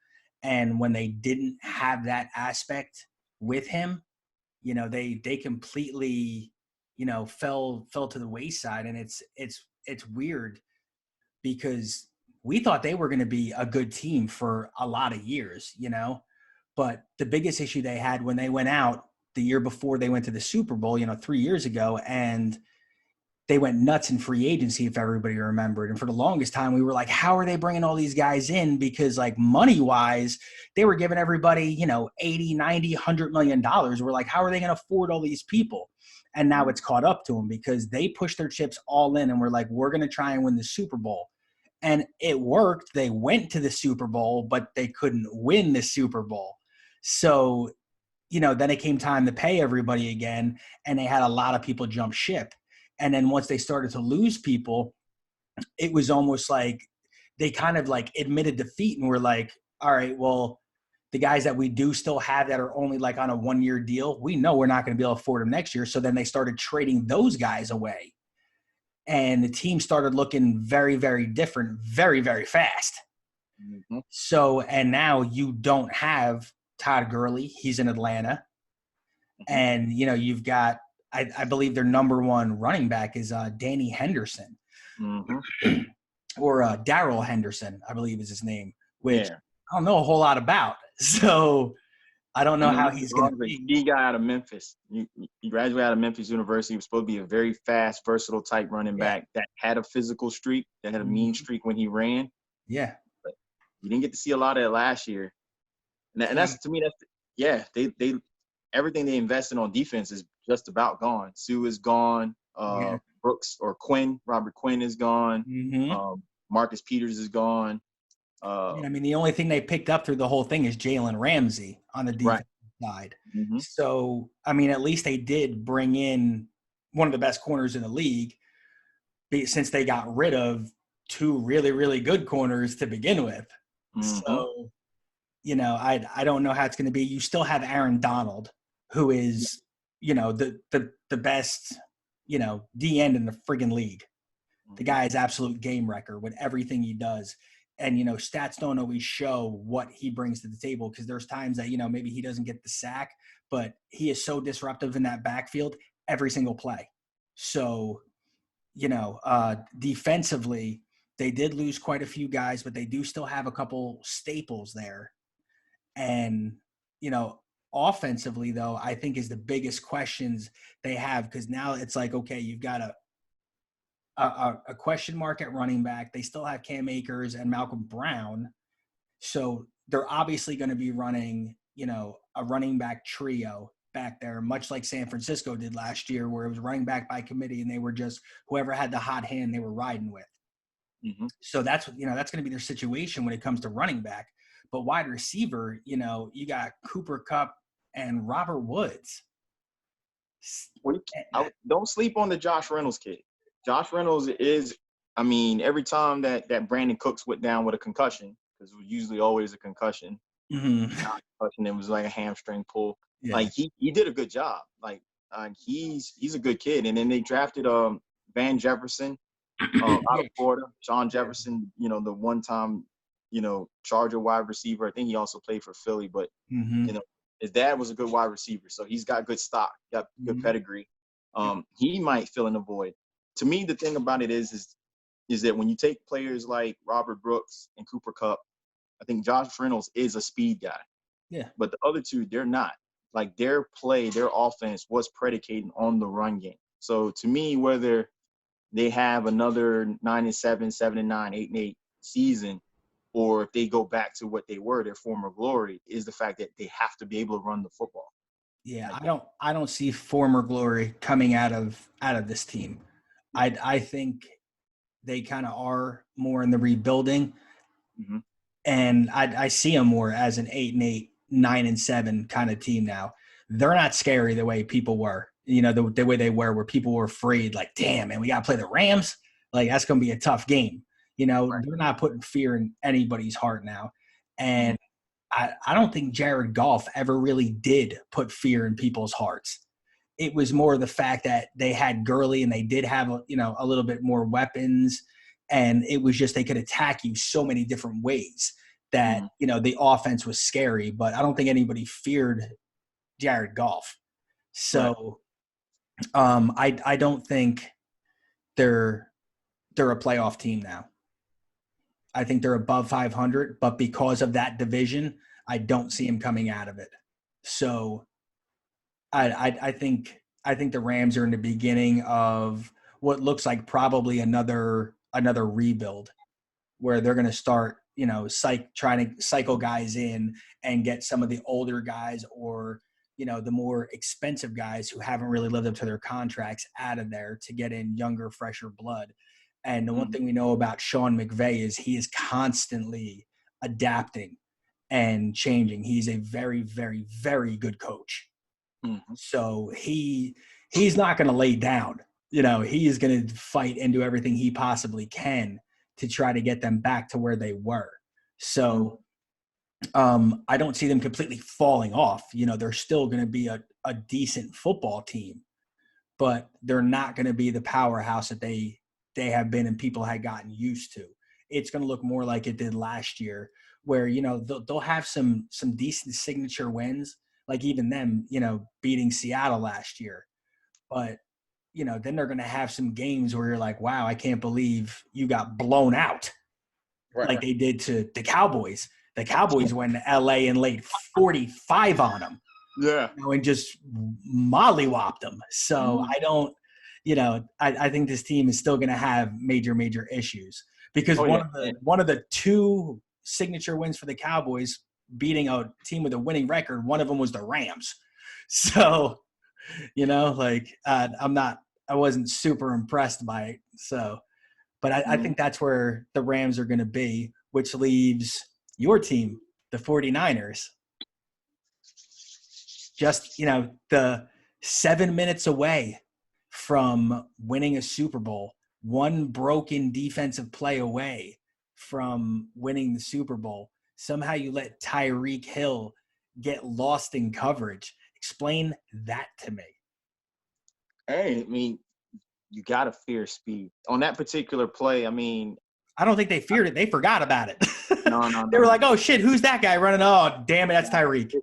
And when they didn't have that aspect with him, they completely, fell to the wayside. And it's weird because we thought they were going to be a good team for a lot of years, but the biggest issue they had when they went out the year before they went to the Super Bowl, 3 years ago, and they went nuts in free agency, if everybody remembered. And for the longest time, we were like, how are they bringing all these guys in? Because like money wise, they were giving everybody, 80, 90, $100 million. We're like, how are they going to afford all these people? And now it's caught up to them because they pushed their chips all in and we're like, we're going to try and win the Super Bowl. And it worked. They went to the Super Bowl, but they couldn't win the Super Bowl. So, then it came time to pay everybody again, and they had a lot of people jump ship. And then once they started to lose people, it was almost like they kind of like admitted defeat and were like, all right, well, the guys that we do still have that are only like on a 1-year deal, we know we're not going to be able to afford them next year. So then they started trading those guys away. And the team started looking very, very different, very, very fast. Mm-hmm. So, and now you don't have Todd Gurley. He's in Atlanta. Mm-hmm. And, you've got, I believe their number one running back is Danny Henderson. Mm-hmm. Or Darrell Henderson, I believe is his name, which I don't know a whole lot about. So I don't know how he's going to be. He guy out of Memphis. He graduated out of Memphis University. He was supposed to be a very fast, versatile type running back that had a physical streak, that had a mean streak when he ran. Yeah. But you didn't get to see a lot of it last year. And that's, to me, they everything they invested on defense is just about gone. Sue is gone. Brooks or Quinn, Robert Quinn is gone. Mm-hmm. Marcus Peters is gone. The only thing they picked up through the whole thing is Jalen Ramsey on the defensive side. Mm-hmm. So, at least they did bring in one of the best corners in the league since they got rid of 2 really, really good corners to begin with. Mm-hmm. So, I don't know how it's going to be. You still have Aaron Donald, who is, the best, D end in the friggin' league. Mm-hmm. The guy is absolute game wrecker with everything he does. And, stats don't always show what he brings to the table because there's times that, maybe he doesn't get the sack, but he is so disruptive in that backfield every single play. So, defensively, they did lose quite a few guys, but they do still have a couple staples there. And, offensively, though, I think is the biggest questions they have because now it's like, okay, you've got a question mark at running back. They still have Cam Akers and Malcolm Brown. So they're obviously going to be running, a running back trio back there, much like San Francisco did last year, where it was running back by committee and they were just whoever had the hot hand they were riding with. Mm-hmm. So that's going to be their situation when it comes to running back. But wide receiver, you got Cooper Kupp and Robert Woods. Don't sleep on the Josh Reynolds kid. Josh Reynolds is, every time that Brandon Cooks went down with a concussion, because it was usually always a concussion, concussion, it was like a hamstring pull. Yeah. Like he did a good job. Like he's a good kid. And then they drafted Van Jefferson out of Florida, Sean Jefferson. The one-time Charger wide receiver. I think he also played for Philly, but his dad was a good wide receiver, so he's got good stock, got good pedigree. He might fill in the void. to me, the thing about it is that when you take players like Robert Brooks and Cooper Kupp, I think Josh Reynolds is a speed guy. Yeah. But the other two, they're not. Like their play, their offense was predicated on the run game. So to me, whether they have another 9-7, 7-9, 8-8 season, or if they go back to what they were, their former glory, is the fact that they have to be able to run the football. Yeah, I don't see former glory coming out of this team. I think they kind of are more in the rebuilding, Mm-hmm. and I see them more as an 8-8, 9-7 kind of team now. They're not scary the way people were, the way they were, where people were afraid, like, damn, man, we got to play the Rams. Like, that's going to be a tough game. Right. They're not putting fear in anybody's heart now. And Mm-hmm. I don't think Jared Goff ever really did put fear in people's hearts. It was more the fact that they had Gurley and they did have, a little bit more weapons. And it was just they could attack you so many different ways that, Mm-hmm. the offense was scary. But I don't think anybody feared Jared Goff. Right. So I don't think they're a playoff team now. I think they're above 500, but because of that division, I don't see them coming out of it. So I think the Rams are in the beginning of what looks like probably another rebuild, where they're going to start, trying to cycle guys in and get some of the older guys, or the more expensive guys who haven't really lived up to their contracts out of there, to get in younger, fresher blood. And the one Mm-hmm. thing we know about Sean McVay is he is constantly adapting and changing. He's a very, very, very good coach. Mm-hmm. So he's not going to lay down. He is going to fight and do everything he possibly can to try to get them back to where they were. So I don't see them completely falling off. They're still going to be a decent football team, but they're not going to be the powerhouse that they have been and people had gotten used to. It's going to look more like it did last year, where they'll have some decent signature wins, like even them, beating Seattle last year. But then they're going to have some games where you're like, wow, I can't believe you got blown out, Right. like they did to the Cowboys. The Cowboys went to LA and laid 45 on them. Yeah. And just mollywopped them. So Mm-hmm. I don't, I think this team is still going to have major, major issues, because one of the two signature wins for the Cowboys, beating a team with a winning record, one of them was the Rams. So, I wasn't super impressed by it. So, but I think that's where the Rams are going to be, which leaves your team, the 49ers, just, the 7 minutes away from winning a Super Bowl, one broken defensive play away from winning the Super Bowl. Somehow you let Tyreek Hill get lost in coverage. Explain that to me. Hey, I mean, you got to fear speed. On that particular play, I mean, I don't think they feared it. They forgot about it. no. They were like, oh, shit, who's that guy running? Oh, damn it, that's Tyreek.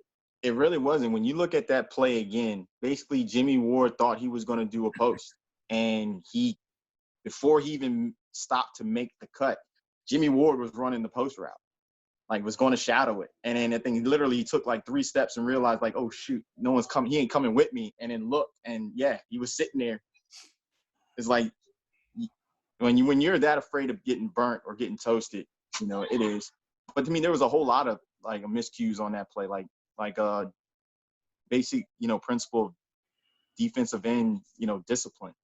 It really wasn't. When you look at that play again, basically Jimmy Ward thought he was going to do a post. And before he even stopped to make the cut, Jimmy Ward was running the post route, like was going to shadow it. And then I think literally he took like 3 steps and realized like, oh, shoot, no one's coming. He ain't coming with me. And then looked, and yeah, he was sitting there. It's like when you're that afraid of getting burnt or getting toasted, it is. But to me, there was a whole lot of like miscues on that play, like basic, principle of defensive end, discipline,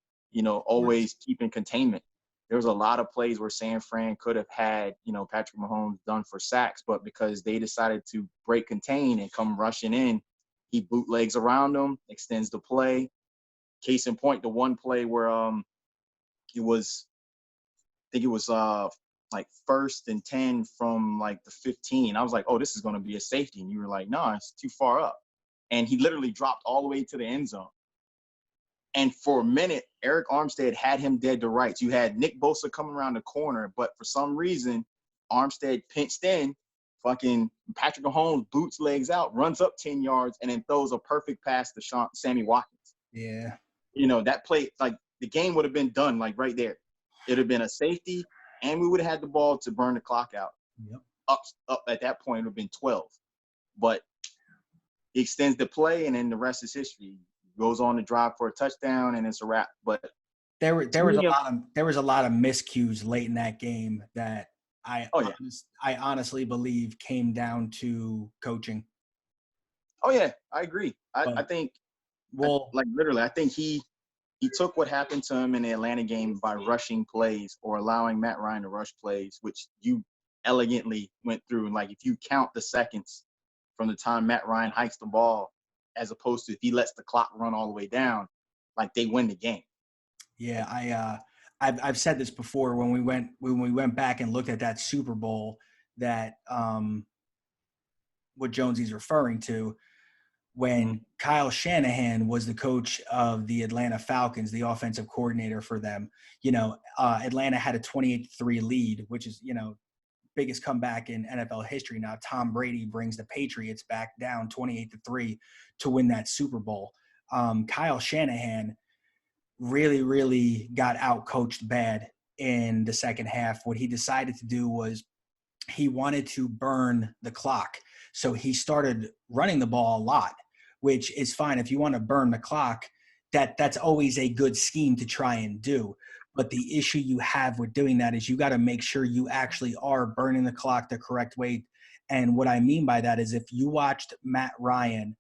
always keeping containment. There was a lot of plays where San Fran could have had, Patrick Mahomes done for sacks, but because they decided to break contain and come rushing in, he bootlegs around them, extends the play. Case in point, the one play where it was like 1st and 10 from like the 15. I was like, oh, this is going to be a safety. And you were like, no, it's too far up. And he literally dropped all the way to the end zone. And for a minute, Eric Armstead had him dead to rights. You had Nick Bosa coming around the corner, but for some reason, Armstead pinched in, fucking Patrick Mahomes boots legs out, runs up 10 yards, and then throws a perfect pass to Sammy Watkins. Yeah. That play, like, the game would have been done like right there. It would have been a safety, and we would have had the ball to burn the clock out. Yep. Up at that point, it would have been 12. But he extends the play, and then the rest is history. Goes on to drive for a touchdown, and it's a wrap. But there was a lot of miscues late in that game that I honestly believe came down to coaching. Oh yeah, I agree. I think literally, I think he took what happened to him in the Atlanta game by rushing plays or allowing Matt Ryan to rush plays, which you elegantly went through. And like, if you count the seconds from the time Matt Ryan hikes the ball, as opposed to if he lets the clock run all the way down, like, they win the game. Yeah, I've said this before when we went back and looked at that Super Bowl that what Jonesy's referring to, when Kyle Shanahan was the coach of the Atlanta Falcons, the offensive coordinator for them. Atlanta had a 28-3 lead, which is, biggest comeback in NFL history. Now Tom Brady brings the Patriots back down 28-3 to win that Super Bowl. Kyle Shanahan really, really got out-coached bad in the second half. What he decided to do was he wanted to burn the clock. So he started running the ball a lot, which is fine. If you want to burn the clock, that's always a good scheme to try and do. But the issue you have with doing that is you got to make sure you actually are burning the clock the correct way. And what I mean by that is if you watched Matt Ryan,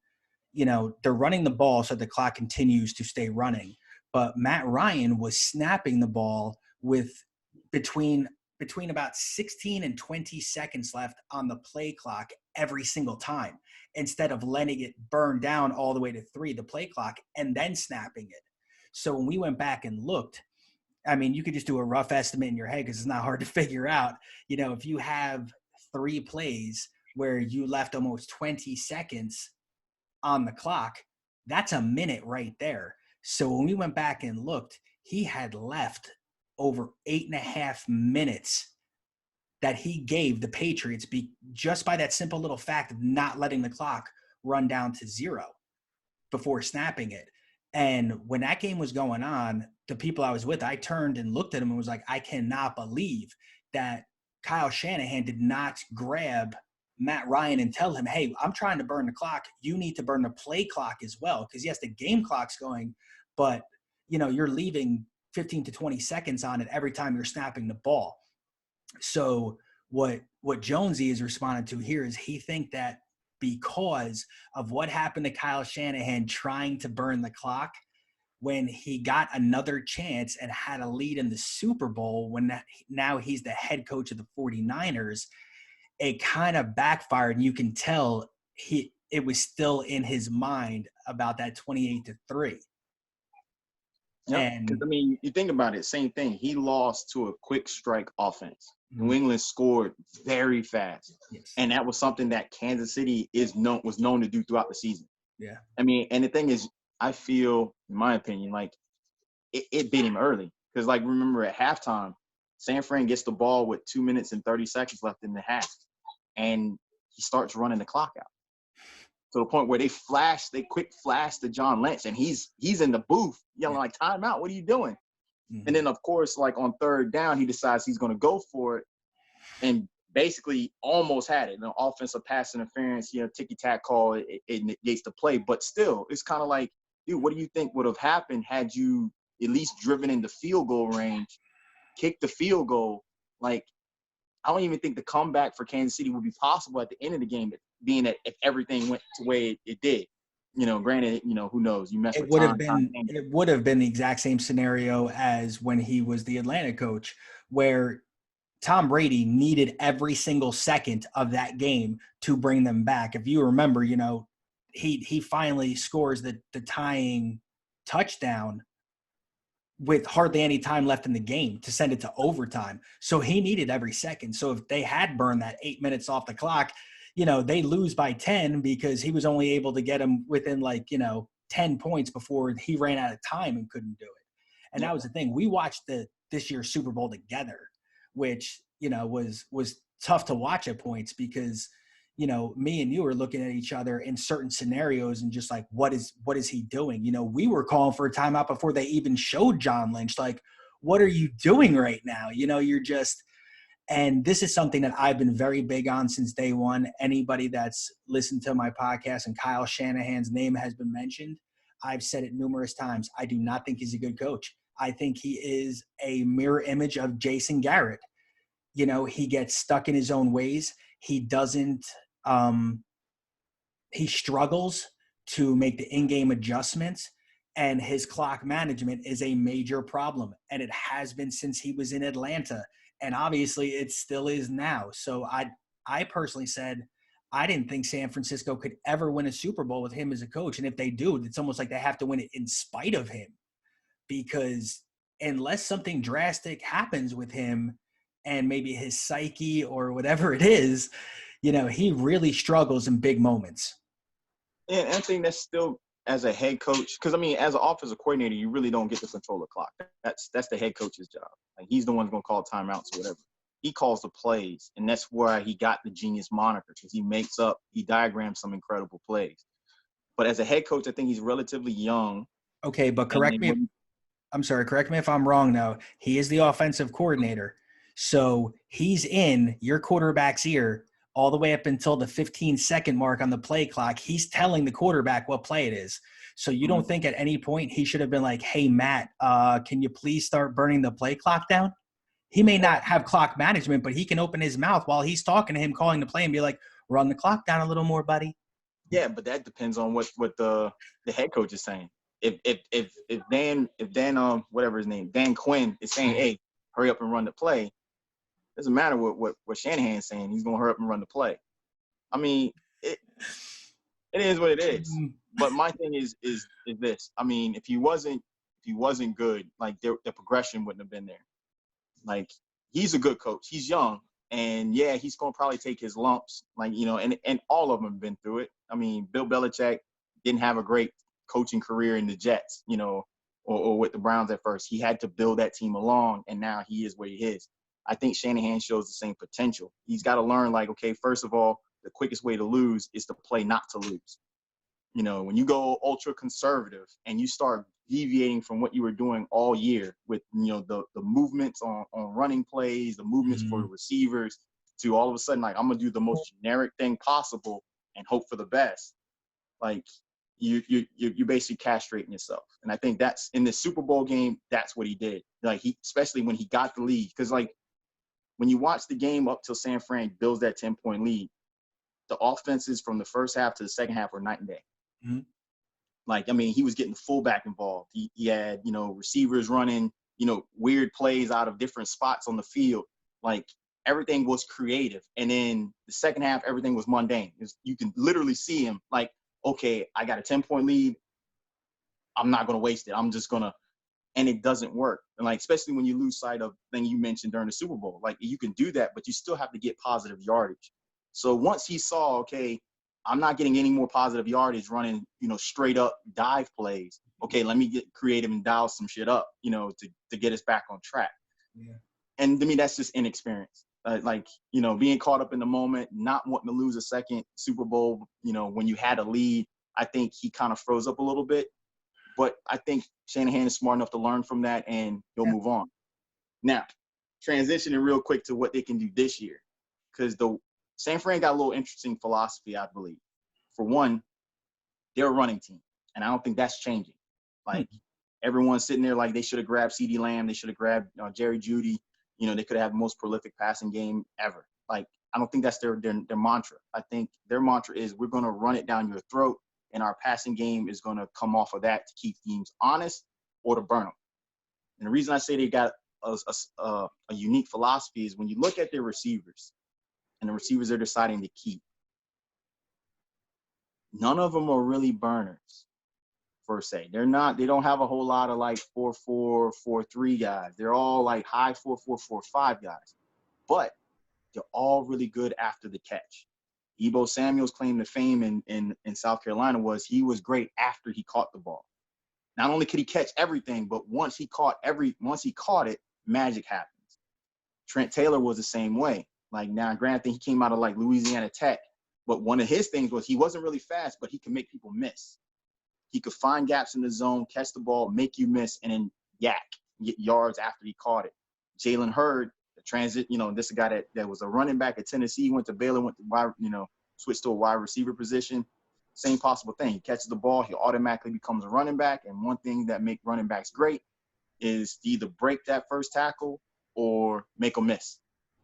they're running the ball so the clock continues to stay running. But Matt Ryan was snapping the ball with between about 16 and 20 seconds left on the play clock every single time, instead of letting it burn down all the way to 3, the play clock, and then snapping it. So when we went back and looked, I mean, you could just do a rough estimate in your head because it's not hard to figure out. If you have 3 plays where you left almost 20 seconds on the clock, that's a minute right there. So when we went back and looked, he had left over 8.5 minutes that he gave the Patriots just by that simple little fact of not letting the clock run down to 0 before snapping it. And when that game was going on, the people I was with, I turned and looked at him and was like, I cannot believe that Kyle Shanahan did not grab Matt Ryan and tell him, hey, I'm trying to burn the clock. You need to burn the play clock as well. Because yes, the game clock's going, but you're leaving 15 to 20 seconds on it every time you're snapping the ball. So what Jonesy is responding to here is he think that because of what happened to Kyle Shanahan trying to burn the clock, when he got another chance and had a lead in the Super Bowl, now he's the head coach of the 49ers, it kind of backfired. And you can tell it was still in his mind about that 28-3. Yeah, because I mean, you think about it, same thing. He lost to a quick strike offense. New England scored very fast, and that was something that Kansas City was known to do throughout the season. Yeah, I mean, and the thing is, I feel, in my opinion, like it beat him early because, like, remember at halftime, San Fran gets the ball with 2 minutes and 30 seconds left in the half, and he starts running the clock out to the point where they quick flash to John Lynch, and he's in the booth yelling like, "Timeout! What are you doing?" And then, of course, like on third down, he decides he's going to go for it and basically almost had it. Offensive pass interference, ticky-tack call, it negates the play. But still, it's kind of like, dude, what do you think would have happened had you at least driven in the field goal range, kicked the field goal? Like, I don't even think the comeback for Kansas City would be possible at the end of the game, being that if everything went the way it did. Granted, who knows? You mess with time. It would have been the exact same scenario as when he was the Atlanta coach, where Tom Brady needed every single second of that game to bring them back. If you remember, he finally scores the tying touchdown with hardly any time left in the game to send it to overtime. So he needed every second. So if they had burned that 8 minutes off the clock, they lose by 10 because he was only able to get them within 10 points before he ran out of time and couldn't do it. And that was the thing. We watched this year's Super Bowl together, which, was tough to watch at points because, me and you are looking at each other in certain scenarios and just like, what is he doing? We were calling for a timeout before they even showed John Lynch. Like, what are you doing right now? You're just, and this is something that I've been very big on since day one. Anybody that's listened to my podcast and Kyle Shanahan's name has been mentioned, I've said it numerous times. I do not think he's a good coach. I think he is a mirror image of Jason Garrett. He gets stuck in his own ways. He doesn't he struggles to make the in-game adjustments, and his clock management is a major problem, and it has been since he was in Atlanta, and obviously it still is now. So I personally said I didn't think San Francisco could ever win a Super Bowl with him as a coach, and if they do, it's almost like they have to win it in spite of him, because unless something drastic happens with him and maybe his psyche or whatever it is, he really struggles in big moments. And I think that's still, as a head coach, because as an offensive coordinator, you really don't get to control the clock. That's the head coach's job. Like, he's the one who's gonna call timeouts or whatever. He calls the plays, and that's where he got the genius moniker, because he diagrams some incredible plays. But as a head coach, I think he's relatively young. Okay, but correct me if I'm wrong now. He is the offensive coordinator. So he's in your quarterback's ear all the way up until the 15-second mark on the play clock. He's telling the quarterback what play it is. So you don't think at any point he should have been like, hey, Matt, can you please start burning the play clock down? He may not have clock management, but he can open his mouth while he's talking to him, calling the play, and be like, run the clock down a little more, buddy. Yeah, but that depends on what the head coach is saying. If Dan whatever his name, Dan Quinn is saying, hey, hurry up and run the play, doesn't matter what Shanahan's saying. He's gonna hurry up and run the play. It is what it is. But my thing is this. If he wasn't good, like, the progression wouldn't have been there. Like, he's a good coach. He's young, and yeah, he's gonna probably take his lumps. Like, and all of them have been through it. Bill Belichick didn't have a great coaching career in the Jets, or with the Browns at first. He had to build that team along, and now he is where he is. I think Shanahan shows the same potential. He's got to learn, like, okay, first of all, the quickest way to lose is to play not to lose. When you go ultra conservative and you start deviating from what you were doing all year with, the movements on running plays, the movements for receivers, to all of a sudden, like, I'm going to do the most generic thing possible and hope for the best. Like, you're basically castrating yourself. And I think that's, in the Super Bowl game, that's what he did. Like, especially when he got the lead. Because, like, when you watch the game up till San Fran builds that 10-point lead, the offenses from the first half to the second half were night and day. Mm-hmm. Like, he was getting the fullback involved. He had, receivers running, weird plays out of different spots on the field. Like, everything was creative. And then the second half, everything was mundane. You can literally see him like, okay, I got a 10-point lead. I'm not going to waste it. I'm just going to, and it doesn't work. And, like, especially when you lose sight of the thing you mentioned during the Super Bowl, like, you can do that, but you still have to get positive yardage. So once he saw, okay, I'm not getting any more positive yardage running, straight up dive plays. Okay, let me get creative and dial some shit up, to get us back on track. Yeah. And to me, that's just inexperience. Being caught up in the moment, not wanting to lose a second Super Bowl, when you had a lead, I think he kind of froze up a little bit. But I think Shanahan is smart enough to learn from that, and he'll move on. Now, transitioning real quick to what they can do this year, because the San Fran got a little interesting philosophy, I believe. For one, they're a running team, and I don't think that's changing. Like, everyone's sitting there like they should have grabbed CeeDee Lamb, they should have grabbed Jerry Jeudy. They could have the most prolific passing game ever. Like, I don't think that's their mantra. I think their mantra is, we're going to run it down your throat, and our passing game is going to come off of that to keep teams honest or to burn them. And the reason I say they got a unique philosophy is when you look at their receivers and the receivers they're deciding to keep, none of them are really burners, per se. They don't have a whole lot of like 4-4, 4-3 guys. They're all like high 4-4, 4-5 guys. But they're all really good after the catch. Deebo Samuel's claim to fame in South Carolina was he was great after he caught the ball. Not only could he catch everything, but once he caught it, magic happens. Trent Taylor was the same way. Like, now, granted, he came out of like Louisiana Tech, But one of his things was he wasn't really fast, but he could make people miss. He could find gaps in the zone, catch the ball, make you miss, and then get yards after he caught it. Jalen Hurd, the transit, this is a guy that was a running back at Tennessee, went to Baylor, went to wide, switched to a wide receiver position. Same possible thing. He catches the ball, he automatically becomes a running back. And one thing that make running backs great is to either break that first tackle or make a miss.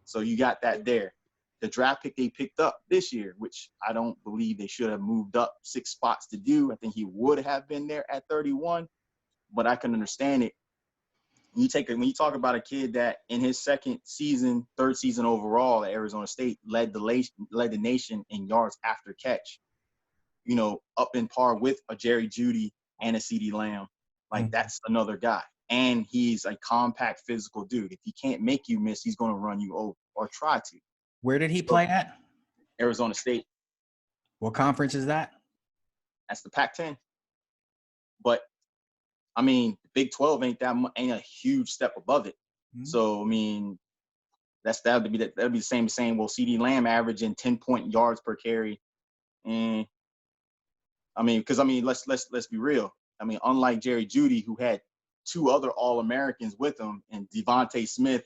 So you got that there. The draft pick they picked up this year, which I don't believe they should have moved up 6 spots to do. I think he would have been there at 31, but I can understand it. When you talk about a kid that in his third season overall at Arizona State led the nation in yards after catch, up in par with a Jerry Jeudy and a CeeDee Lamb. Like, that's another guy. And he's a compact, physical dude. If he can't make you miss, he's going to run you over or try to. Where did he play at? Arizona State. What conference is that? That's the Pac-10. But, I mean, the Big 12 ain't a huge step above it. Mm-hmm. So, I mean, that'd be the same as saying, well, CeeDee Lamb averaging 10-point yards per carry. And, let's be real. I mean, unlike Jerry Jeudy, who had 2 other All-Americans with him, and Devontae Smith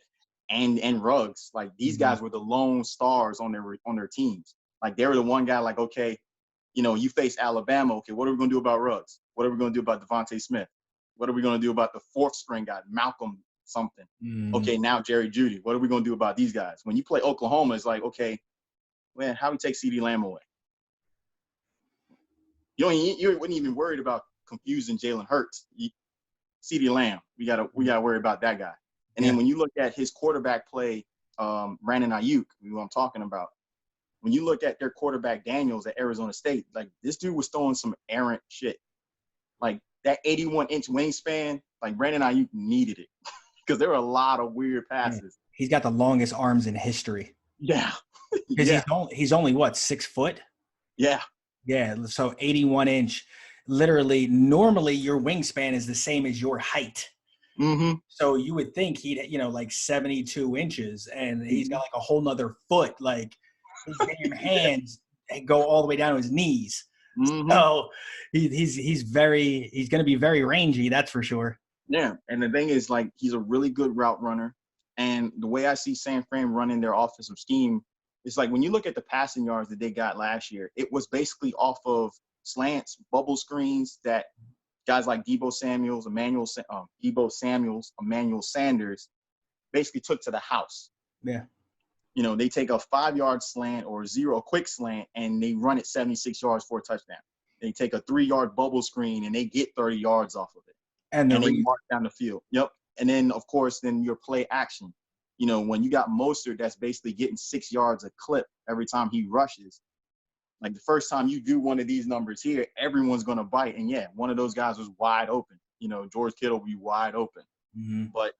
and Ruggs, like, these guys were the lone stars on their teams. Like, they were the one guy, like, okay, you face Alabama. Okay, what are we going to do about Ruggs? What are we going to do about Devontae Smith? What are we going to do about the 4th string guy, Malcolm something? Okay, now Jerry Jeudy. What are we going to do about these guys? When you play Oklahoma, it's like, okay, man, how do we take CeeDee Lamb away? You weren't even worried about confusing Jalen Hurts. CeeDee Lamb, we gotta worry about that guy. And then when you look at his quarterback play, Brandon Ayuk, who I'm talking about, when you look at their quarterback Daniels at Arizona State, like, this dude was throwing some errant shit. Like, that 81-inch wingspan, like, Brandon Ayuk needed it because there were a lot of weird passes. Yeah. He's got the longest arms in history. Yeah. Because he's only what, 6 foot? Yeah. Yeah. So 81-inch. Literally, normally your wingspan is the same as your height. Mm-hmm. So you would think he'd, like 72 inches, and he's got like a whole nother foot. Like, his damn hands go all the way down to his knees. Mm-hmm. So he's going to be very rangy, that's for sure. Yeah, and the thing is, like, he's a really good route runner. And the way I see San Fran running their offensive scheme, it's like when you look at the passing yards that they got last year, it was basically off of slants, bubble screens that guys like Deebo Samuels, Emmanuel Sanders basically took to the house. Yeah. They take a 5-yard slant or a quick slant, and they run it 76 yards for a touchdown. They take a 3-yard bubble screen, and they get 30 yards off of it. And they march down the field. Yep. And then, of course, your play action. When you got Mostert that's basically getting 6 yards a clip every time he rushes, like, the first time you do one of these numbers here, everyone's going to bite. And, yeah, one of those guys was wide open. George Kittle will be wide open. Mm-hmm. But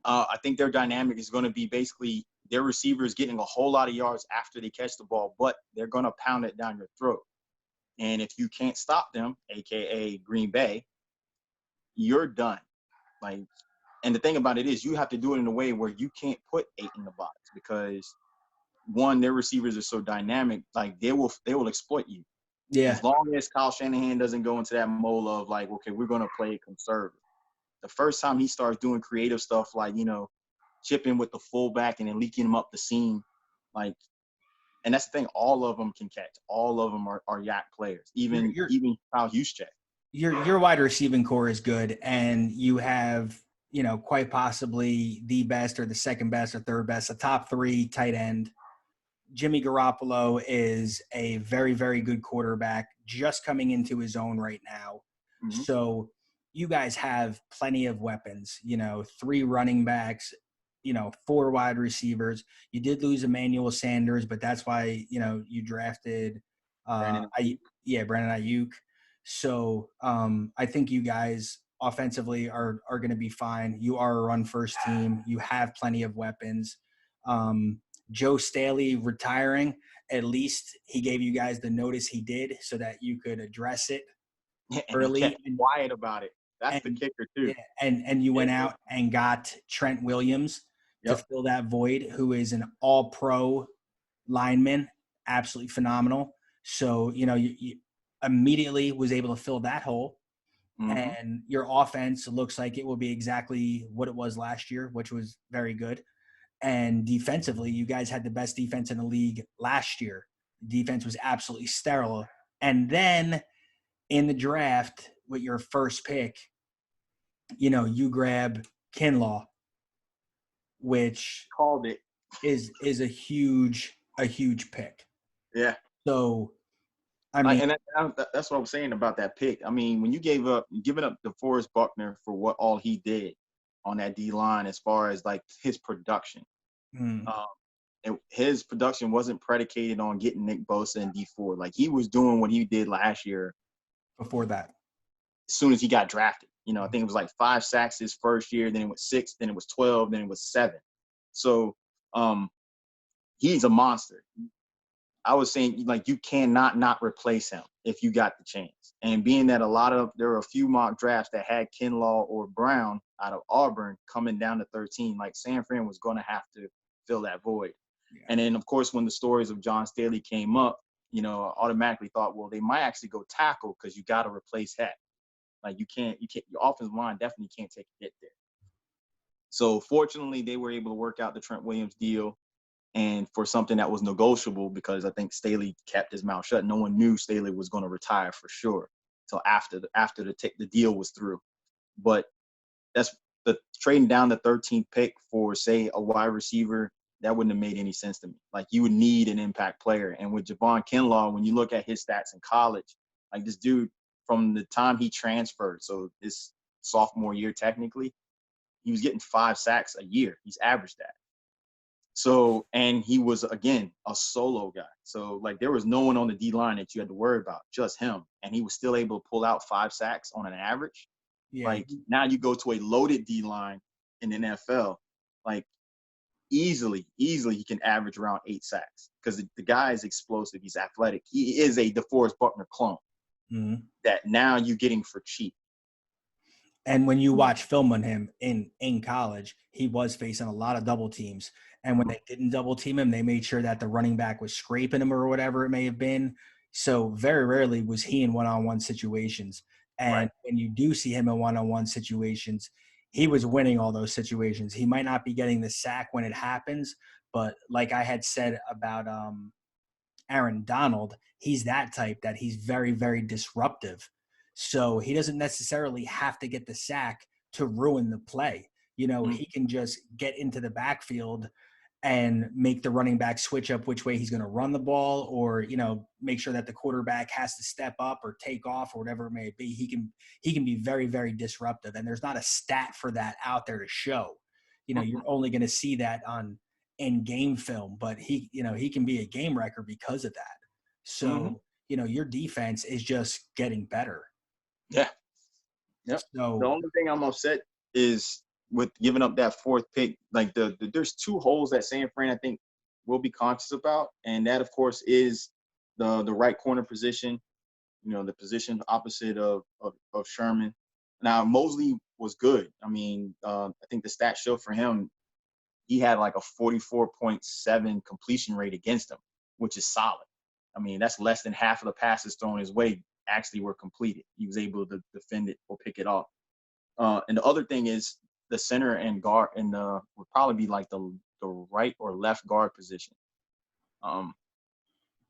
I think their dynamic is going to be basically their receivers getting a whole lot of yards after they catch the ball, but they're going to pound it down your throat. And if you can't stop them, a.k.a. Green Bay, you're done. Like, and the thing about it is you have to do it in a way where you can't put 8 in the box because, one, their receivers are so dynamic. Like, they will exploit you. Yeah. As long as Kyle Shanahan doesn't go into that mode of, like, okay, we're going to play conservative. The first time he starts doing creative stuff like, chipping with the fullback and then leaking him up the seam, like, and that's the thing, all of them can catch. All of them are yak players, even Kyle Juszczyk. Your wide receiving core is good, and you have, quite possibly the best or the second best or third best, a top 3 tight end. Jimmy Garoppolo is a very, very good quarterback, just coming into his own right now. Mm-hmm. So you guys have plenty of weapons, 3 running backs, 4 wide receivers. You did lose Emmanuel Sanders, but that's why, you drafted Brandon Ayuk. So I think you guys offensively are going to be fine. You are a run-first team. You have plenty of weapons. Joe Staley retiring, at least he gave you guys the notice he did so that you could address it early. And kept quiet about it. That's the kicker, too. Yeah, and you went out and got Trent Williams to fill that void, who is an all-pro lineman absolutely phenomenal. So, you immediately was able to fill that hole. Mm-hmm. And your offense looks like it will be exactly what it was last year, which was very good. And defensively, you guys had the best defense in the league last year. Defense was absolutely sterile. And then in the draft with your first pick, you grab Kinlaw, which Called it. is a huge pick. Yeah. So, I Like, mean, and that's what I'm saying about that pick. I mean, when you giving up DeForest Buckner for what all he did on that D line, as far as like his production, mm, um, his production wasn't predicated on getting Nick Bosa and D Ford. Like he was doing what he did last year before that. as soon as he got drafted. I think it was like 5 sacks his first year, then it was 6, then it was 12, then it was 7. So he's a monster. I was saying, like, you cannot not replace him if you got the chance. And being that there are a few mock drafts that had Kinlaw or Brown out of Auburn coming down to 13, like San Fran was going to have to fill that void. Yeah. And then, of course, when the stories of John Staley came up, I automatically thought, well, they might actually go tackle because you got to replace Heck. Like you can't, your offensive line definitely can't take a hit there. So fortunately, they were able to work out the Trent Williams deal. And for something that was negotiable, because I think Staley kept his mouth shut. No one knew Staley was going to retire for sure until after the deal was through. But that's the trading down the 13th pick for, say, a wide receiver. That wouldn't have made any sense to me. Like you would need an impact player. And with Javon Kinlaw, when you look at his stats in college, like this dude from the time he transferred, so this sophomore year technically, he was getting 5 sacks a year. He's averaged that. So, and he was, again, a solo guy. So, like, there was no one on the D line that you had to worry about, just him. And he was still able to pull out 5 sacks on an average. Yeah. Like, now you go to a loaded D line in the NFL, like, easily, he can average around 8 sacks because the guy is explosive. He's athletic. He is a DeForest Buckner clone that now you're getting for cheap. And when you watch film on him in college, he was facing a lot of double teams. And when they didn't double team him, they made sure that the running back was scraping him or whatever it may have been. So very rarely was he in one-on-one situations. And Right. when you do see him in one-on-one situations, he was winning all those situations. He might not be getting the sack when it happens, but like I had said about Aaron Donald, he's that type that he's very, very disruptive. So he doesn't necessarily have to get the sack to ruin the play. He can just get into the backfield and make the running back switch up which way he's going to run the ball, or make sure that the quarterback has to step up or take off or whatever it may be. He can be very, very disruptive, and there's not a stat for that out there to show. You're only going to see that on in game film, but he can be a game wrecker because of that. So your defense is just getting better. Yeah. Yep. So the only thing I'm upset is with giving up that 4th pick. Like there's 2 holes that San Fran I think will be conscious about, and that of course is the right corner position. The position opposite of Sherman. Now Mosley was good. I mean, I think the stats show for him he had like a 44.7 completion rate against him, which is solid. I mean, that's less than half of the passes thrown his way actually were completed. He was able to defend it or pick it off. And the other thing is the center and guard would probably be like the right or left guard position.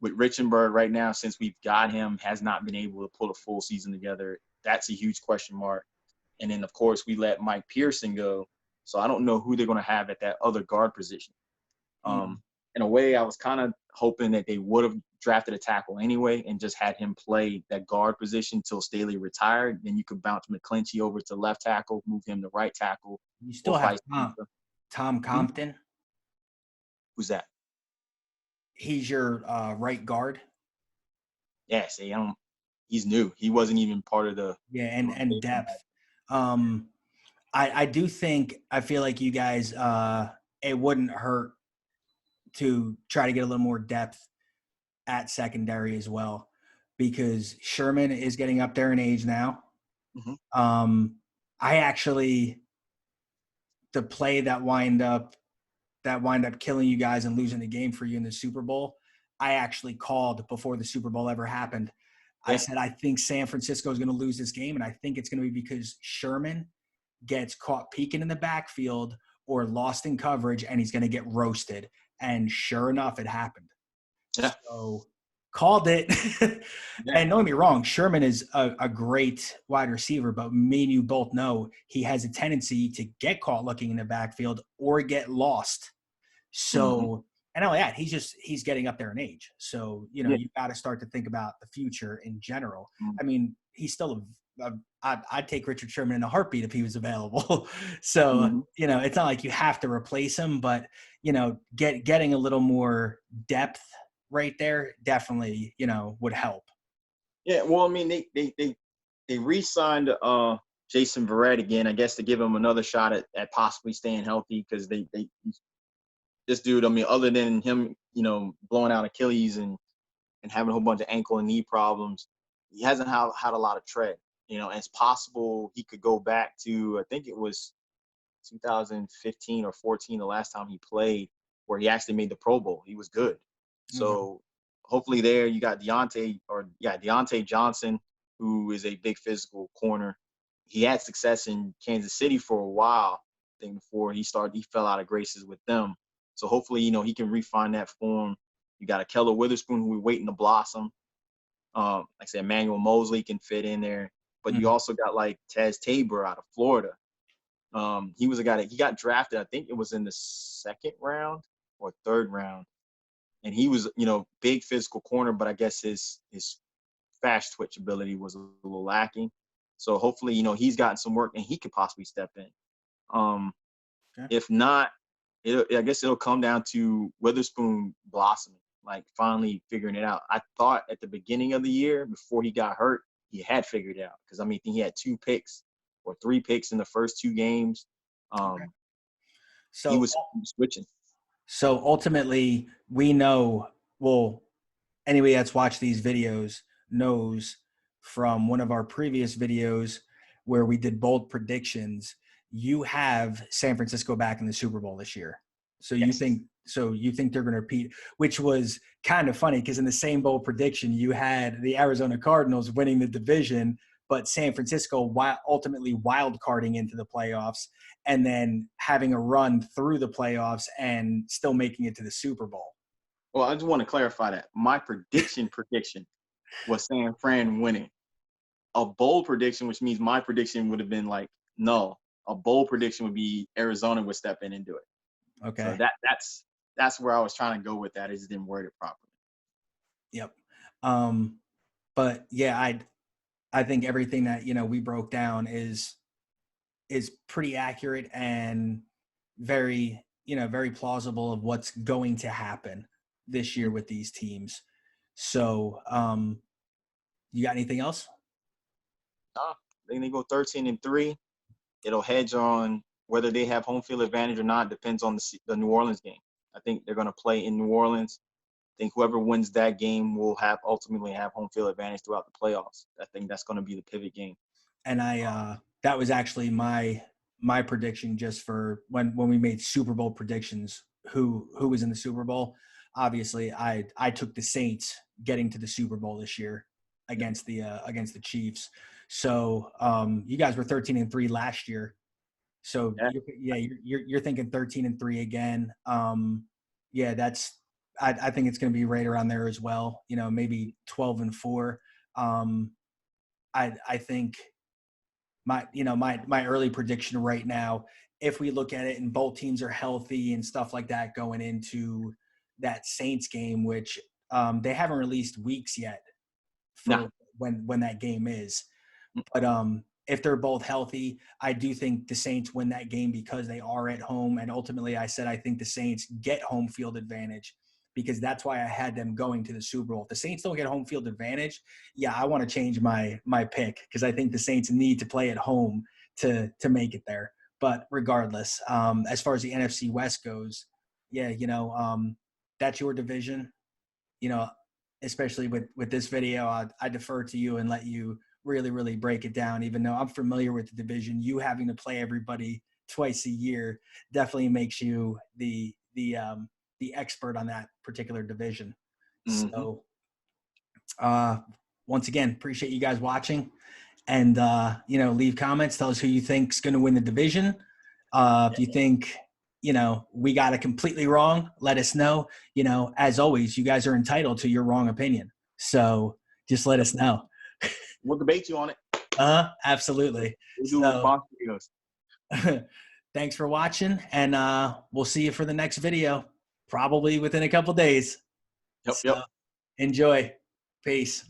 With Richenberg right now, since we've got him, has not been able to pull a full season together. That's a huge question mark. And then, of course, we let Mike Pearson go. So I don't know who they're going to have at that other guard position. In a way, I was kind of hoping that they would have drafted a tackle anyway and just had him play that guard position till Staley retired. Then you could bounce McClinchy over to left tackle, move him to right tackle. you still have Tom Compton. Who's that? He's your right guard. Yeah, see, he's new. He wasn't even part of the and depth. I do think, I feel like you guys, it wouldn't hurt to try to get a little more depth at secondary as well, because Sherman is getting up there in age now. I actually, the play that wind up killing you guys and losing the game for you in the Super Bowl, I actually called before the Super Bowl ever happened. I Yeah. said, I think San Francisco is going to lose this game, and I think it's going to be because Sherman gets caught peeking in the backfield or lost in coverage, and he's going to get roasted. And sure enough, it happened. Yeah. So called it. Yeah. And don't get me wrong, Sherman is a great wide receiver, but me and you both know he has a tendency to get caught looking in the backfield or get lost. Mm-hmm. So, and not only that, he's getting up there in age. So, Yeah. you got to start to think about the future in general. Mm-hmm. I mean, he's still I'd take Richard Sherman in a heartbeat if he was available. So, Mm-hmm. it's not like you have to replace him, but getting a little more depth right there definitely, would help. Yeah. Well, I mean, they re-signed Jason Verrett again, I guess, to give him another shot at possibly staying healthy because they this dude, I mean, other than him, blowing out Achilles and having a whole bunch of ankle and knee problems, he hasn't had a lot of tread. And it's possible he could go back to, I think it was 2015 or 14, the last time he played, where he actually made the Pro Bowl. He was good. Okay. So hopefully there you got Deontay Johnson, who is a big physical corner. He had success in Kansas City for a while, I think before he fell out of graces with them. So hopefully, he can refine that form. You got a Keller Witherspoon who we're waiting to blossom. Like I said, Emmanuel Mosley can fit in there. But you Mhm. also got like Tez Tabor out of Florida. He was a guy that he got drafted. I think it was in the second round or third round, and he was, big physical corner, but I guess his fast twitch ability was a little lacking. So hopefully, he's gotten some work and he could possibly step in. Um, Okay. if not, I guess it'll come down to Witherspoon blossoming, like finally figuring it out. I thought at the beginning of the year, before he got hurt, he had figured it out because I mean, I think he had 2 picks or 3 picks in the first 2 games. Okay. Um, he So was switching. So ultimately, we know, well, anybody that's watched these videos knows from one of our previous videos where we did bold predictions, you have San Francisco back in the Super Bowl this year. Yes. So you think they're going to repeat, which was kind of funny because in the same bold prediction you had the Arizona Cardinals winning the division, but San Francisco ultimately wild carding into the playoffs and then having a run through the playoffs and still making it to the Super Bowl. Well, I just want to clarify that my prediction was San Fran winning. A bold prediction, which means my prediction would have been like null. A bold prediction would be Arizona would step in and do it. So Okay. that's where I was trying to go with that. I just didn't word it properly. Yep. But yeah, I think everything that we broke down is pretty accurate and very very plausible of what's going to happen this year with these teams. So you got anything else? I think they go 13-3. It'll hedge on whether they have home field advantage or not. Depends on the New Orleans game. I think they're going to play in New Orleans. I think whoever wins that game will ultimately have home field advantage throughout the playoffs. I think that's going to be the pivot game. And that was actually my prediction just for when we made Super Bowl predictions, who was in the Super Bowl. Obviously I took the Saints getting to the Super Bowl this year against the Chiefs. So you guys were 13-3 last year. So Yeah. you're thinking 13-3 again. Yeah, I think it's going to be right around there as well. Maybe 12-4. I think my early prediction right now, if we look at it and both teams are healthy and stuff like that going into that Saints game, which they haven't released weeks yet Nah. for when that game is. But if they're both healthy, I do think the Saints win that game because they are at home. And ultimately, I said I think the Saints get home field advantage because that's why I had them going to the Super Bowl. If the Saints don't get home field advantage, yeah, I want to change my pick because I think the Saints need to play at home to make it there. But regardless, as far as the NFC West goes, yeah, that's your division. You know, especially with this video, I defer to you and let you really, really break it down. Even though I'm familiar with the division, you having to play everybody twice a year definitely makes you the expert on that particular division. Mm-hmm. So once again, appreciate you guys watching. And, leave comments. Tell us who you think's going to win the division. If you think, we got it completely wrong, let us know. As always, you guys are entitled to your wrong opinion. So just let us know. We'll debate you on it. Absolutely. We'll do So, response videos. thanks for watching, and we'll see you for the next video, probably within a couple days. Yep. So, enjoy. Peace.